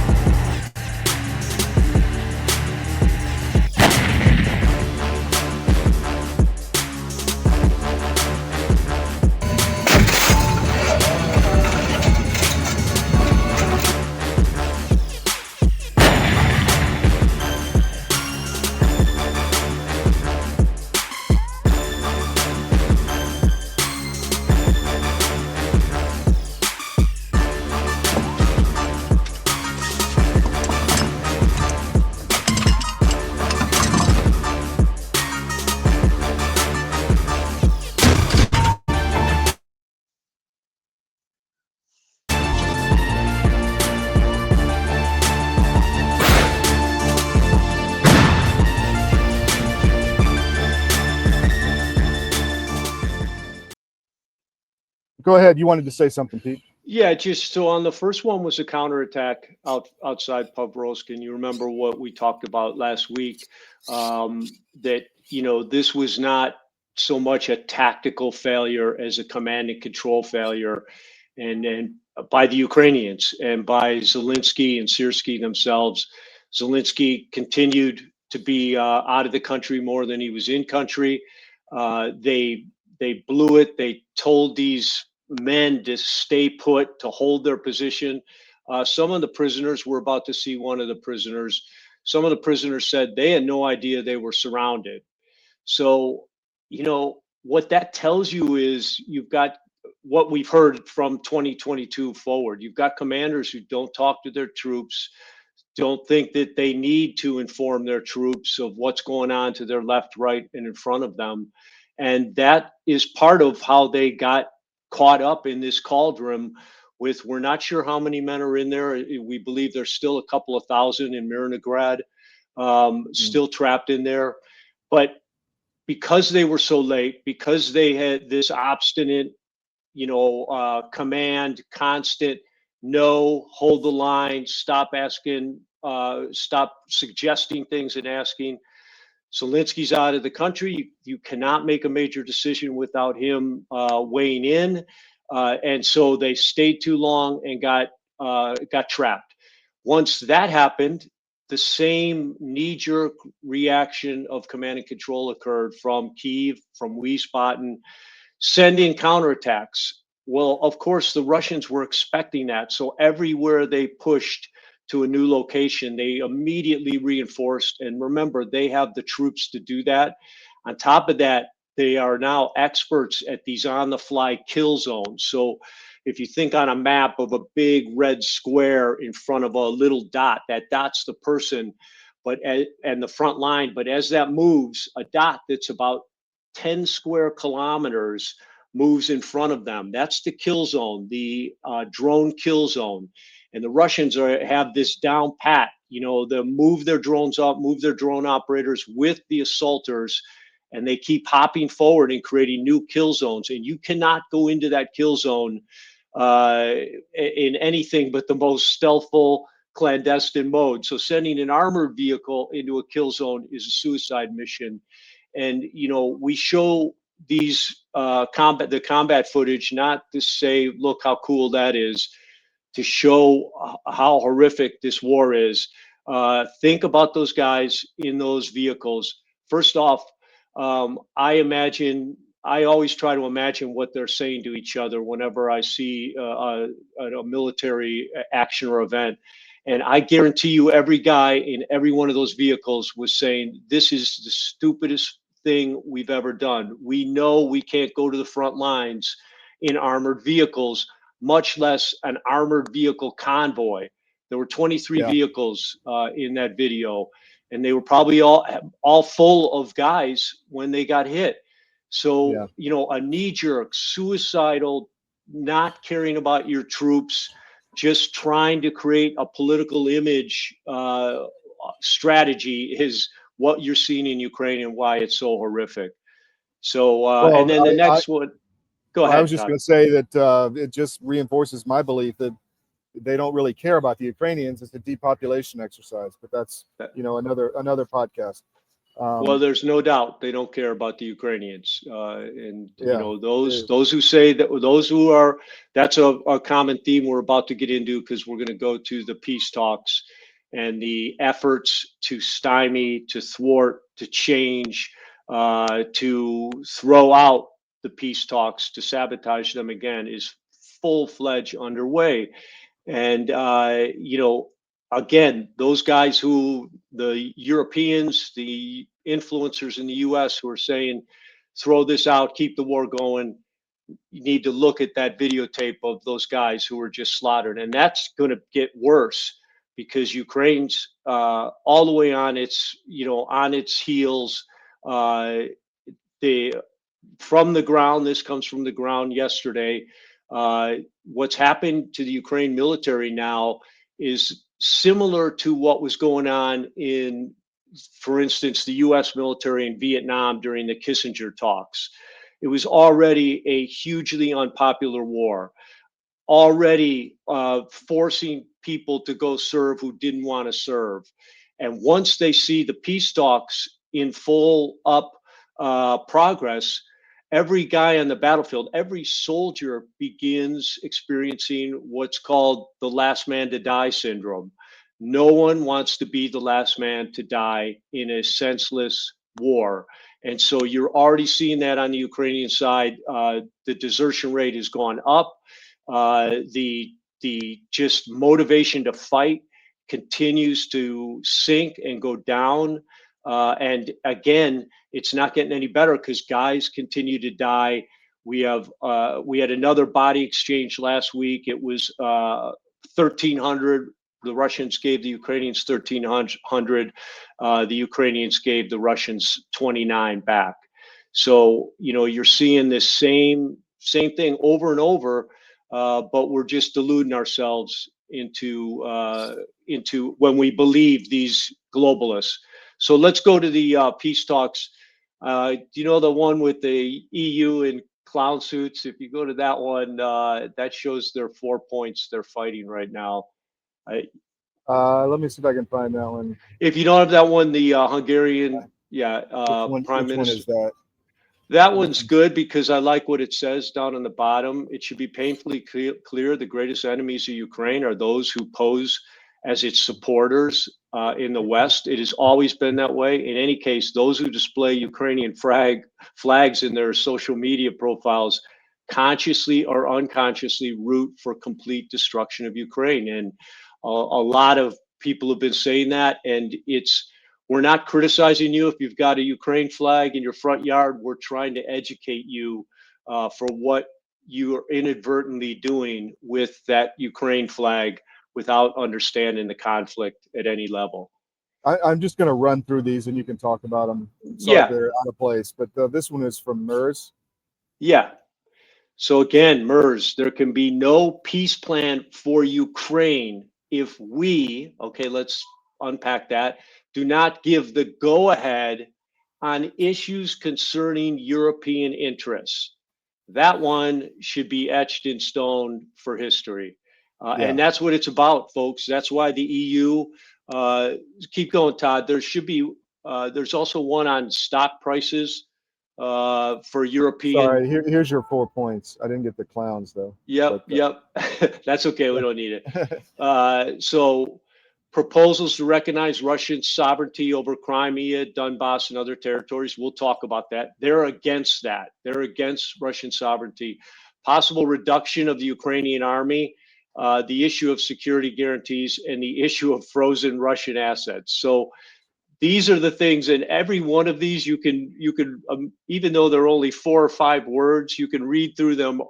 Go ahead. You wanted to say something, Pete. Yeah, just so on the first one was a counterattack outside Pavrovsk, and you remember what we talked about last week, that, this was not so much a tactical failure as a command and control failure, and by the Ukrainians and by Zelensky and Syrskyi themselves. Zelensky continued to be out of the country more than he was in country. They blew it. They told these men to stay put, to hold their position. Some of the prisoners, we're about to see one of the prisoners. Some of the prisoners said they had no idea they were surrounded. So, you know, what that tells you is you've got what we've heard from 2022 forward. You've got commanders who don't talk to their troops, don't think that they need to inform their troops of what's going on to their left, right, and in front of them. And that is part of how they got caught up in this cauldron with, we're not sure how many men are in there. We believe there's still a couple of thousand in Mironograd, still trapped in there. But because they were so late, because they had this obstinate, command, constant, no, hold the line, stop asking, stop suggesting things and asking. Zelensky's out of the country. You cannot make a major decision without him weighing in. And so they stayed too long and got trapped. Once that happened, the same knee-jerk reaction of command and control occurred from Kyiv, from Wiesbaden, sending counterattacks. Well, of course, the Russians were expecting that. So everywhere they pushed to a new location, they immediately reinforced. And remember, they have the troops to do that. On top of that, they are now experts at these on-the-fly kill zones. So if you think on a map of a big red square in front of a little dot, that dot's the person, and the front line. But as that moves, a dot that's about 10 square kilometers moves in front of them. That's the kill zone, the drone kill zone. And the Russians have this down pat. They move their drones up, move their drone operators with the assaulters, and they keep hopping forward and creating new kill zones. And you cannot go into that kill zone in anything but the most stealthful, clandestine mode. So sending an armored vehicle into a kill zone is a suicide mission. And we show these combat footage not to say, look how cool that is, to show how horrific this war is. Think about those guys in those vehicles. First off, I always try to imagine what they're saying to each other whenever I see a military action or event. And I guarantee you every guy in every one of those vehicles was saying, this is the stupidest thing we've ever done. We know we can't go to the front lines in armored vehicles, much less an armored vehicle convoy. There were 23 vehicles in that video, and they were probably all full of guys when they got hit. So, a knee-jerk, suicidal, not caring about your troops, just trying to create a political image strategy is what you're seeing in Ukraine and why it's so horrific. So, and then the next one, go ahead. I was just going to say that it just reinforces my belief that they don't really care about the Ukrainians. It's a depopulation exercise, but that's, another podcast. Well, there's no doubt they don't care about the Ukrainians, those who say that, that's a common theme we're about to get into, because we're going to go to the peace talks and the efforts to stymie, to thwart, to change, to throw out the peace talks, to sabotage them again, is full-fledged underway. And again, those guys who, the Europeans, the influencers in the US who are saying, throw this out, keep the war going, you need to look at that videotape of those guys who were just slaughtered. And that's going to get worse, because Ukraine's all the way on its heels. From the ground, this comes from the ground yesterday. What's happened to the Ukraine military now is similar to what was going on in, for instance, the US military in Vietnam during the Kissinger talks. It was already a hugely unpopular war, already forcing people to go serve who didn't want to serve. And once they see the peace talks in full up progress, every guy on the battlefield, every soldier begins experiencing what's called the last man to die syndrome. No one wants to be the last man to die in a senseless war. And so you're already seeing that on the Ukrainian side. The desertion rate has gone up. The just motivation to fight continues to sink and go down. And again, it's not getting any better because guys continue to die. We had another body exchange last week. It was 1,300. The Russians gave the Ukrainians 1,300. The Ukrainians gave the Russians 29 back. So you're seeing this same thing over and over, but we're just deluding ourselves into when we believe these globalists. So let's go to the peace talks. The one with the EU and clown suits? If you go to that one, that shows their 4 points they're fighting right now. Let me see if I can find that one. If you don't have that one, the Hungarian, Which Prime one Minister. is that? That one's good because I like what it says down on the bottom. It should be painfully clear the greatest enemies of Ukraine are those who pose as its supporters in the West. It has always been that way. In any case, those who display Ukrainian flags in their social media profiles consciously or unconsciously root for complete destruction of Ukraine. And a lot of people have been saying that, and we're not criticizing you if you've got a Ukraine flag in your front yard. We're trying to educate you for what you are inadvertently doing with that Ukraine flag without understanding the conflict at any level. I'm just going to run through these and you can talk about them. Sorry if they're out of place, but this one is from MERS. Yeah. So again, MERS, there can be no peace plan for Ukraine if we, okay, let's unpack that, do not give the go-ahead on issues concerning European interests. That one should be etched in stone for history. And that's what it's about, folks. That's why the EU, keep going, Todd. There should be, there's also one on stock prices for European. Sorry, here's your 4 points. I didn't get the clowns though. Yep. That's okay. We don't need it. So proposals to recognize Russian sovereignty over Crimea, Donbass, and other territories. We'll talk about that. They're against that. They're against Russian sovereignty. Possible reduction of the Ukrainian army, the issue of security guarantees, and the issue of frozen Russian assets. So these are the things, and every one of these you can even though they're only 4 or 5 words, you can read through them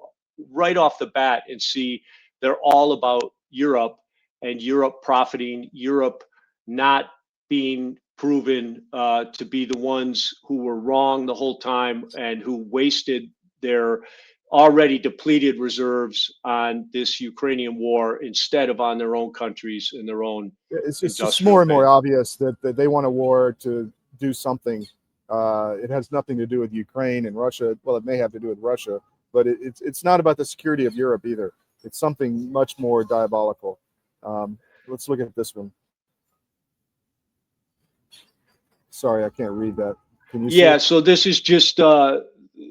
right off the bat and see they're all about Europe and Europe profiting, Europe not being proven to be the ones who were wrong the whole time and who wasted their already depleted reserves on this Ukrainian war instead of on their own countries and their own. It's just more and more obvious that they want a war to do something. It has nothing to do with Ukraine and Russia. Well, it may have to do with Russia, but it's not about the security of Europe either. It's something much more diabolical. Let's look at this one. Sorry, I can't read that. Can you see it? So this is just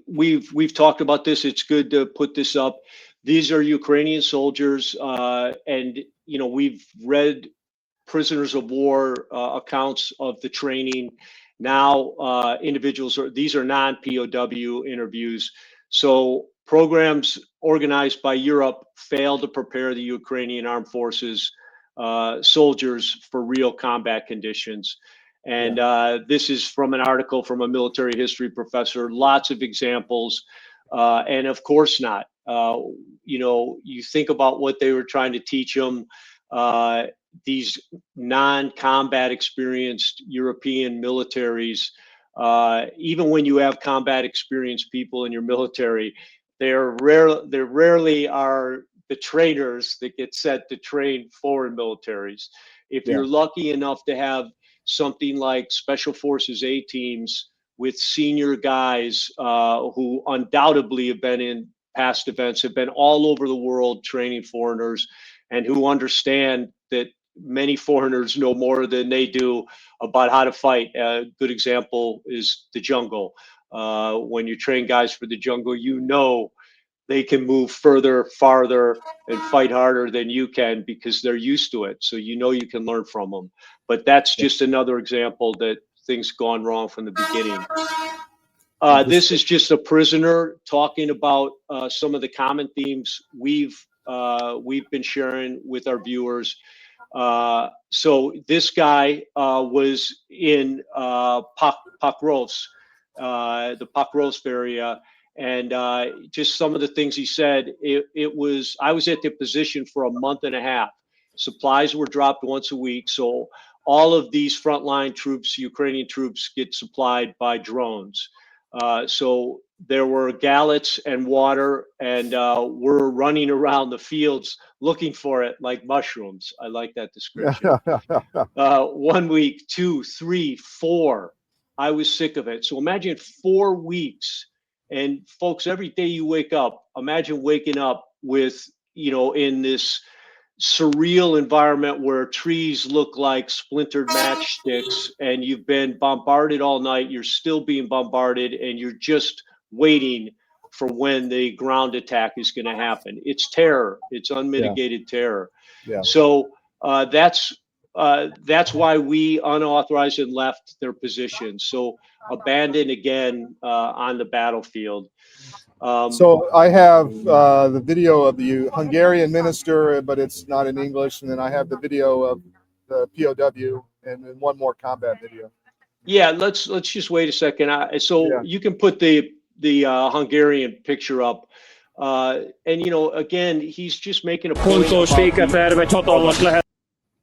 we've talked about this. It's good to put this up. These are Ukrainian soldiers, and we've read prisoners of war accounts of the training. Now these are non-POW interviews. So programs organized by Europe failed to prepare the Ukrainian armed forces soldiers for real combat conditions. And this is from an article from a military history professor, lots of examples. And of course not. You think about what they were trying to teach them. These non-combat experienced European militaries, even when you have combat experienced people in your military, there rarely are the trainers that get set to train foreign militaries. If you're lucky enough to have something like Special Forces A teams with senior guys who undoubtedly have been in past events, have been all over the world training foreigners, and who understand that many foreigners know more than they do about how to fight. A good example is the jungle. When you train guys for the jungle, they can move further, farther, and fight harder than you can because they're used to it. So you know you can learn from them. But that's just another example that things gone wrong from the beginning. This is just a prisoner talking about some of the common themes we've been sharing with our viewers. So this guy was in Pakrovsk, the Pakrovsk area, and just some of the things he said. I was at the position for a month and a half. Supplies were dropped once a week, so all of these frontline troops, Ukrainian troops, get supplied by drones. So there were gallets and water, and we're running around the fields looking for it like mushrooms. I like that description. 1 week, 2, 3, 4. I was sick of it. So imagine 4 weeks. And folks, every day you wake up, imagine waking up with, in this surreal environment where trees look like splintered matchsticks and you've been bombarded all night. You're still being bombarded and you're just waiting for when the ground attack is going to happen. It's terror. It's unmitigated terror. Yeah. So that's why we unauthorized and left their positions. So abandoned again on the battlefield. So I have the video of the Hungarian minister, but it's not in English. And then I have the video of the POW and then one more combat video. Yeah, let's just wait a second. You can put the Hungarian picture up. And again, he's just making a point.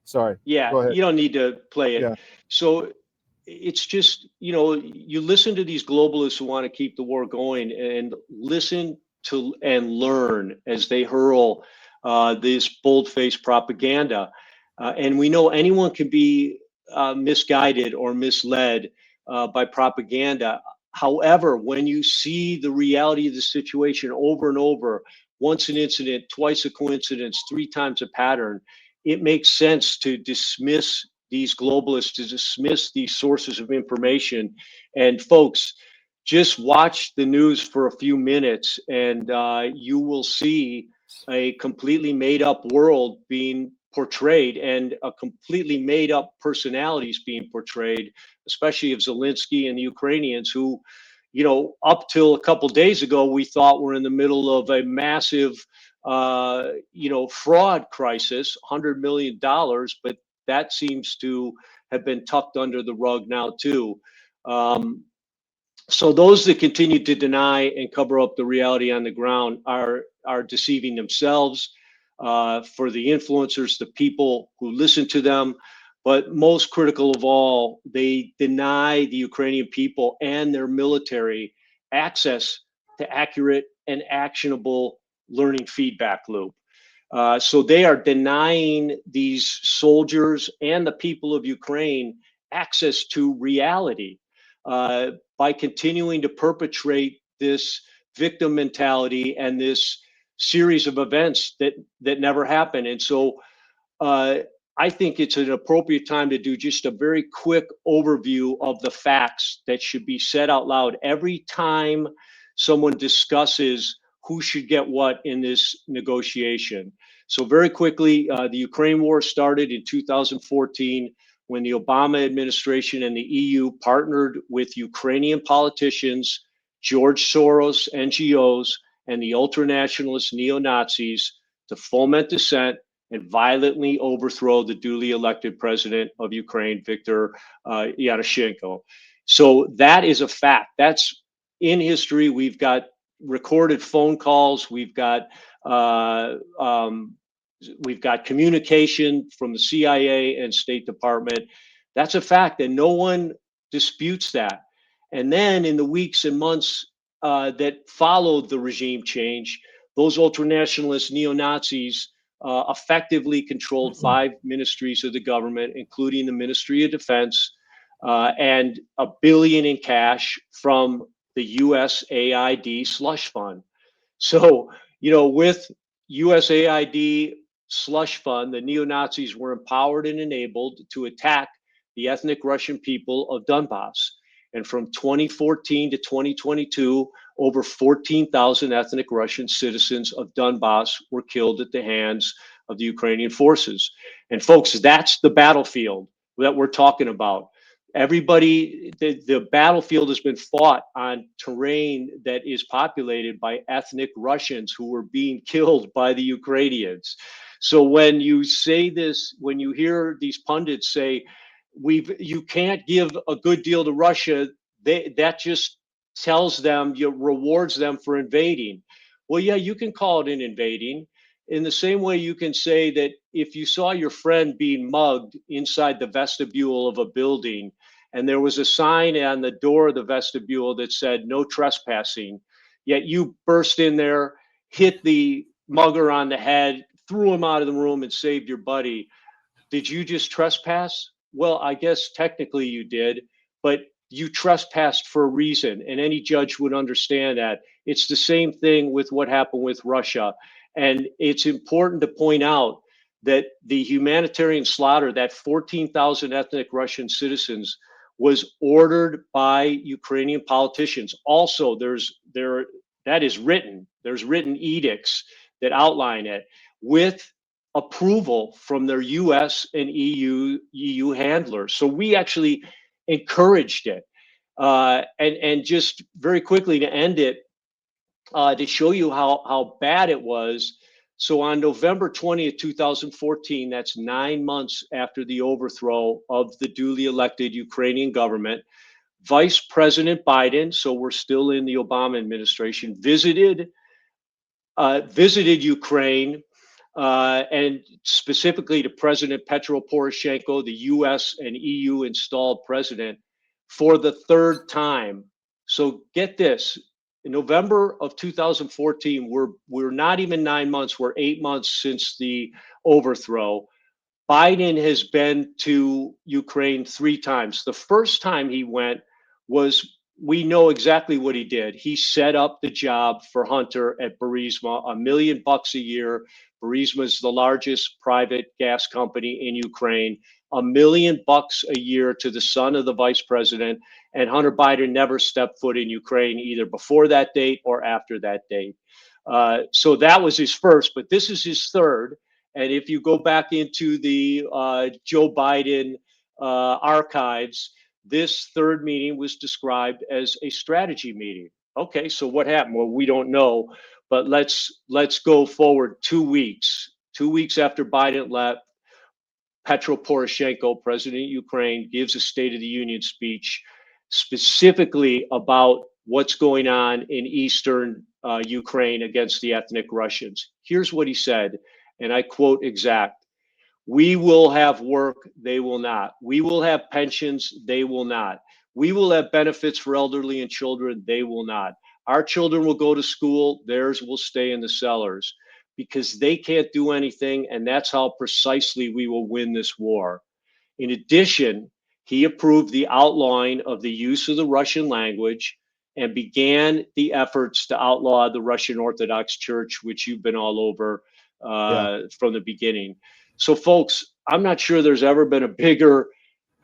Sorry. Yeah, you don't need to play it. Yeah. So it's just, you listen to these globalists who want to keep the war going and listen to and learn as they hurl this bold-faced propaganda. And we know anyone can be misguided or misled by propaganda. However, when you see the reality of the situation over and over, once an incident, twice a coincidence, 3 times a pattern, it makes sense to dismiss these globalists, to dismiss these sources of information. And folks, just watch the news for a few minutes and you will see a completely made up world being portrayed and a completely made up personalities being portrayed, especially of Zelensky and the Ukrainians who, up till a couple days ago, we thought were in the middle of a massive, fraud crisis, $100 million, but that seems to have been tucked under the rug now too. So those that continue to deny and cover up the reality on the ground are deceiving themselves. For the influencers, the people who listen to them, but most critical of all, they deny the Ukrainian people and their military access to accurate and actionable learning feedback loop. So they are denying these soldiers and the people of Ukraine access to reality by continuing to perpetrate this victim mentality and this series of events that never happened. And so I think it's an appropriate time to do just a very quick overview of the facts that should be said out loud every time someone discusses who should get what in this negotiation. So very quickly, the Ukraine war started in 2014 when the Obama administration and the EU partnered with Ukrainian politicians, George Soros, NGOs, and the ultranationalist neo-Nazis to foment dissent and violently overthrow the duly elected president of Ukraine, Viktor Yanukovych. So that is a fact. That's in history. We've got recorded phone calls. We've got communication from the CIA and State Department. That's a fact, and no one disputes that. And then in the weeks and months that followed the regime change, those ultranationalist neo-Nazis effectively controlled 5 ministries of the government, including the Ministry of Defense, and $1 billion in cash from the USAID slush fund. So, with USAID slush fund, the neo-Nazis were empowered and enabled to attack the ethnic Russian people of Donbass. And from 2014 to 2022, over 14,000 ethnic Russian citizens of Donbass were killed at the hands of the Ukrainian forces. And folks, that's the battlefield that we're talking about. Everybody, the battlefield has been fought on terrain that is populated by ethnic Russians who were being killed by the Ukrainians. So when you say this, when you hear these pundits say, you can't give a good deal to Russia, that just tells them, rewards them for invading. Well, yeah, you can call it an invading. In the same way you can say that if you saw your friend being mugged inside the vestibule of a building, and there was a sign on the door of the vestibule that said no trespassing, yet you burst in there, hit the mugger on the head, threw him out of the room and saved your buddy. Did you just trespass? Well, I guess technically you did, but you trespassed for a reason, and any judge would understand that. It's the same thing with what happened with Russia. And it's important to point out that the humanitarian slaughter, that 14,000 ethnic Russian citizens, was ordered by Ukrainian politicians. Also, that is written. There's written edicts that outline it with approval from their U.S. and EU handlers. So we actually encouraged it. And just very quickly to end it, to show you how bad it was. So on November 20th, 2014, that's 9 months after the overthrow of the duly elected Ukrainian government, Vice President Biden, so we're still in the Obama administration, visited Ukraine, and specifically to President Petro Poroshenko, the US and EU installed president, for the third time. So get this, in November of 2014, we're not even 9 months, we're 8 months since the overthrow. Biden has been to Ukraine 3 times. The first time he went was, we know exactly what he did. He set up the job for Hunter at Burisma, $1 million a year. Burisma is the largest private gas company in Ukraine. $1 million a year to the son of the vice president, and Hunter Biden never stepped foot in Ukraine either before that date or after that date. So that was his first, but this is his third. And if you go back into the Joe Biden archives, this third meeting was described as a strategy meeting. Okay, so what happened? Well, we don't know, but let's go forward 2 weeks. 2 weeks after Biden left, Petro Poroshenko, president of Ukraine, gives a State of the Union speech specifically about what's going on in eastern Ukraine against the ethnic Russians. Here's what he said, and I quote exact: "We will have work, they will not. We will have pensions, they will not. We will have benefits for elderly and children, they will not. Our children will go to school, theirs will stay in the cellars, because they can't do anything, and that's how precisely we will win this war." In addition, he approved the outlawing of the use of the Russian language and began the efforts to outlaw the Russian Orthodox Church, which you've been all over from the beginning. So, folks, I'm not sure there's ever been a bigger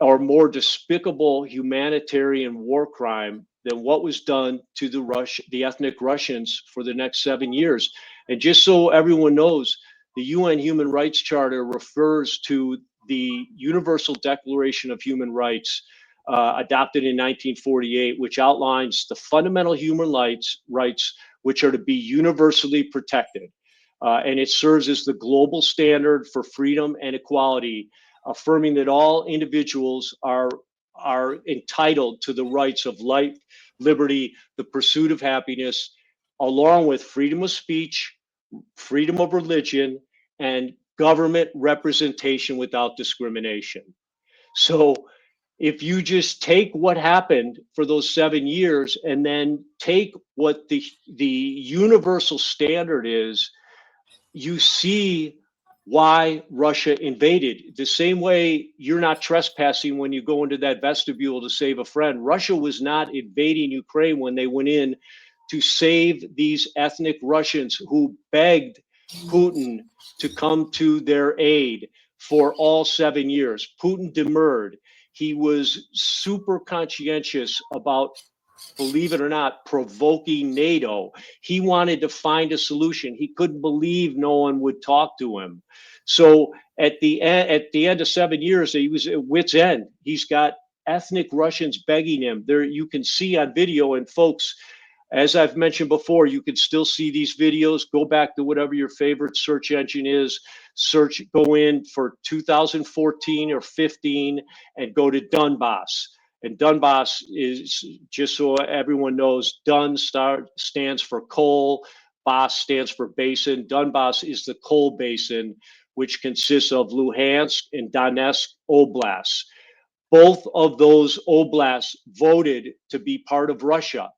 or more despicable humanitarian war crime than what was done to the ethnic Russians for the next 7 years. And just so everyone knows, the UN Human Rights Charter refers to the Universal Declaration of Human Rights adopted in 1948, which outlines the fundamental human rights which are to be universally protected. And it serves as the global standard for freedom and equality, affirming that all individuals are entitled to the rights of life, liberty, the pursuit of happiness, along with freedom of speech, freedom of religion, and government representation without discrimination. So if you just take what happened for those 7 years and then take what the universal standard is, you see why Russia invaded. The same way you're not trespassing when you go into that vestibule to save a friend. Russia was not invading Ukraine when they went in to save these ethnic Russians who begged Putin to come to their aid for all 7 years. Putin demurred. He was super conscientious about believe it or not, provoking NATO. He wanted to find a solution. He couldn't believe no one would talk to him. So at the end of 7 years, he was at wit's end. He's got ethnic Russians begging him. There, you can see on video, and folks, as I've mentioned before, you can still see these videos. Go back to whatever your favorite search engine is. Search, go in for 2014 or 15 and go to Donbass. And Donbass is, just so everyone knows, stands for coal, Bas stands for basin. Donbass is the coal basin, which consists of Luhansk and Donetsk oblasts. Both of those oblasts voted to be part of Russia.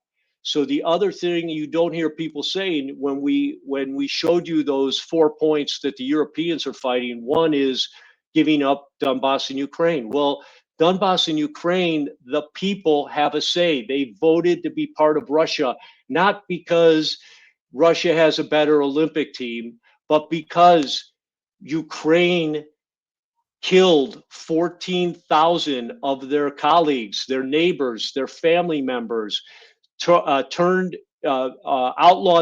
So the other thing you don't hear people saying, when we showed you those 4 points that the Europeans are fighting, one is giving up Donbass in Ukraine. Well, Donbass in Ukraine, the people have a say. They voted to be part of Russia, not because Russia has a better Olympic team, but because Ukraine killed 14,000 of their colleagues, their neighbors, their family members, outlawed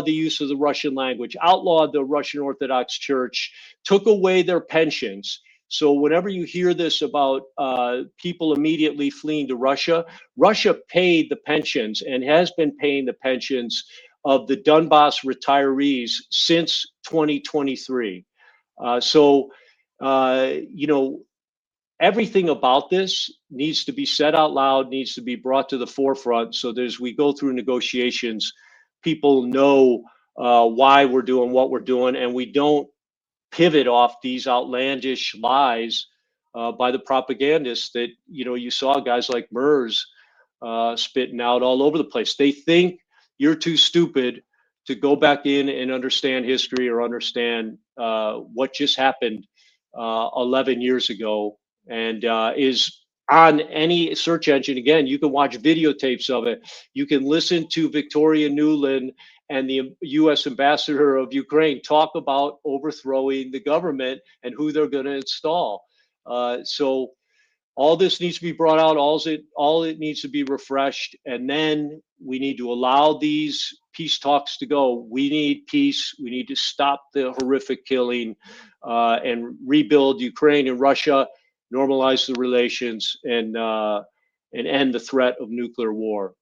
the use of the Russian language, outlawed the Russian Orthodox Church, took away their pensions. So whenever you hear this about people immediately fleeing to Russia, Russia paid the pensions and has been paying the pensions of the Donbass retirees since 2023. Everything about this needs to be said out loud, needs to be brought to the forefront, so that as we go through negotiations, people know why we're doing what we're doing, and we don't pivot off these outlandish lies by the propagandists that, you saw guys like Mers spitting out all over the place. They think you're too stupid to go back in and understand history or understand what just happened 11 years ago, and is on any search engine. Again, you can watch videotapes of it. You can listen to Victoria Nuland and the U.S. ambassador of Ukraine talk about overthrowing the government and who they're going to install. So all this needs to be brought out. All it needs to be refreshed, and then we need to allow these peace talks to go. We need peace. We need to stop the horrific killing and rebuild Ukraine and Russia, normalize the relations, and end the threat of nuclear war.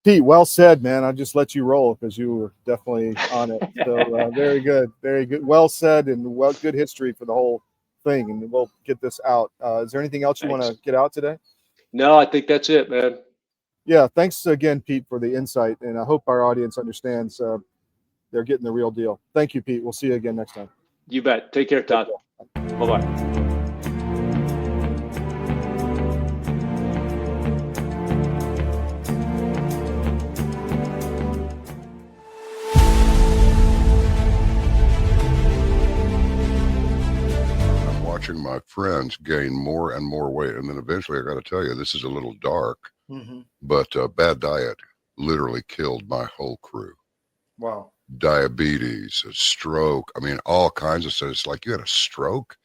Pete, well said, man. I just let you roll because you were definitely on it. So very good, very good. Well said, and good history for the whole thing. And we'll get this out. Is there anything else you want to get out today? No, I think that's it, man. Yeah, thanks again, Pete, for the insight, and I hope our audience understands they're getting the real deal. Thank you, Pete. We'll see you again next time. You bet. Take care, Todd. Bye-bye. Watching my friends gain more and more weight, and then eventually I got to tell you, this is a little dark, but bad diet literally killed my whole crew. Wow. Diabetes, a stroke, I mean, all kinds of stuff. It's like, you had a stroke?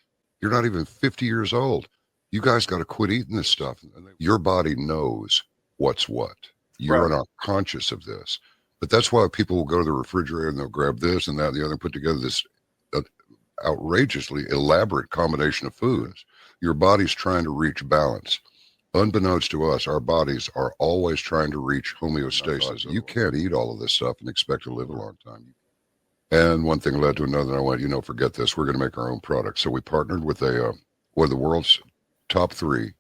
You're not even 50 years old. You guys got to quit eating this stuff. Your body knows what's what. You're not conscious of this. But that's why people will go to the refrigerator and they'll grab this and that and the other and put together this outrageously elaborate combination of foods. Your body's trying to reach balance. Unbeknownst to us, our bodies are always trying to reach homeostasis. You can't eat all of this stuff and expect to live a long time. And one thing led to another, and I went, forget this. We're going to make our own product. So we partnered with one of the world's top 3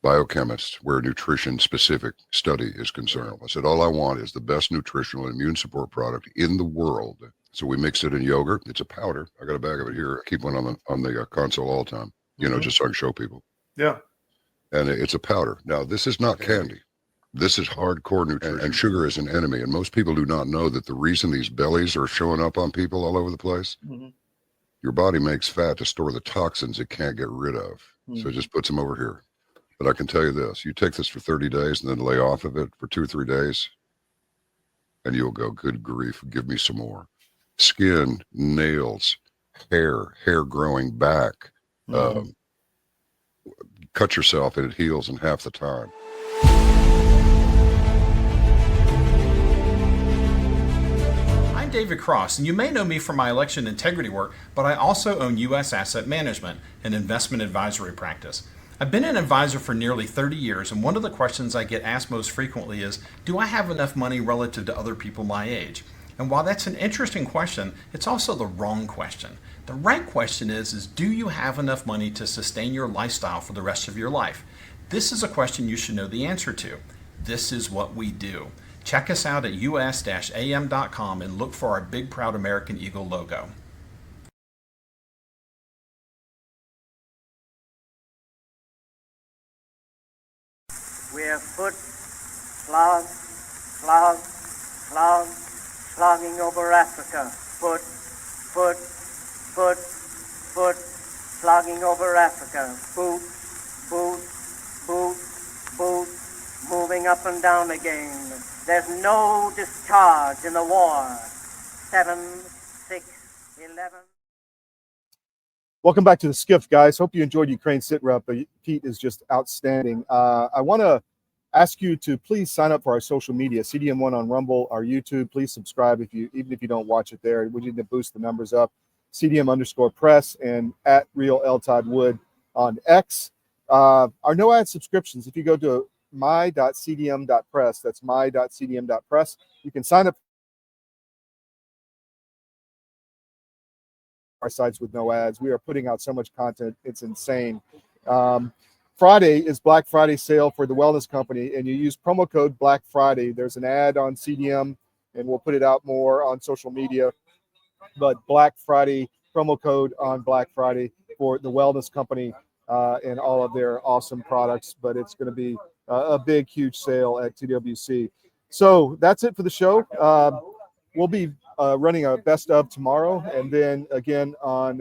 biochemists where nutrition specific study is concerned. I said, all I want is the best nutritional and immune support product in the world. So we mix it in yogurt. It's a powder. I got a bag of it here. I keep one on the console all the time, just so I can show people. Yeah. And it's a powder. Now, this is not candy. This is hardcore nutrition. And sugar is an enemy. And most people do not know that the reason these bellies are showing up on people all over the place, your body makes fat to store the toxins it can't get rid of. So it just puts them over here. But I can tell you this, you take this for 30 days and then lay off of it for 2 or 3 days, and you'll go, good grief, give me some more. Skin, nails, hair growing back. Cut yourself and it heals in half the time. David Cross, and you may know me from my election integrity work, but I also own U.S. Asset Management, an investment advisory practice. I've been an advisor for nearly 30 years, and one of the questions I get asked most frequently is, do I have enough money relative to other people my age? And while that's an interesting question, it's also the wrong question. The right question is do you have enough money to sustain your lifestyle for the rest of your life? This is a question you should know the answer to. This is what we do. Check us out at us-am.com and look for our big proud American Eagle logo. We have foot, slog, slog, slog, slogging over Africa. Foot, foot, foot, foot, slogging over Africa. Boot, boot, boot, boot, moving up and down again. There's no discharge in the war. 7, 6, 11. Welcome back to the SCIF, guys. Hope you enjoyed Ukraine SitRep. Pete is just outstanding. I want to ask you to please sign up for our social media, CDM1 on Rumble, our YouTube. Please subscribe even if you don't watch it there. We need to boost the numbers up. CDM_press and at Real L Todd Wood on X. Our no ad subscriptions. If you go to my.cdm.press, that's my.cdm.press, you can sign up our sites with no ads. We are putting out so much content, it's insane. Friday is Black Friday sale for the Wellness Company, and you use promo code Black Friday. There's an ad on CDM, and we'll put it out more on social media. But Black Friday promo code on Black Friday for the Wellness Company and all of their awesome products. But it's going to be a big, huge sale at TWC. So that's it for the show. We'll be running a best of tomorrow, and then again on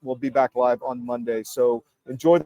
we'll be back live on Monday. So enjoy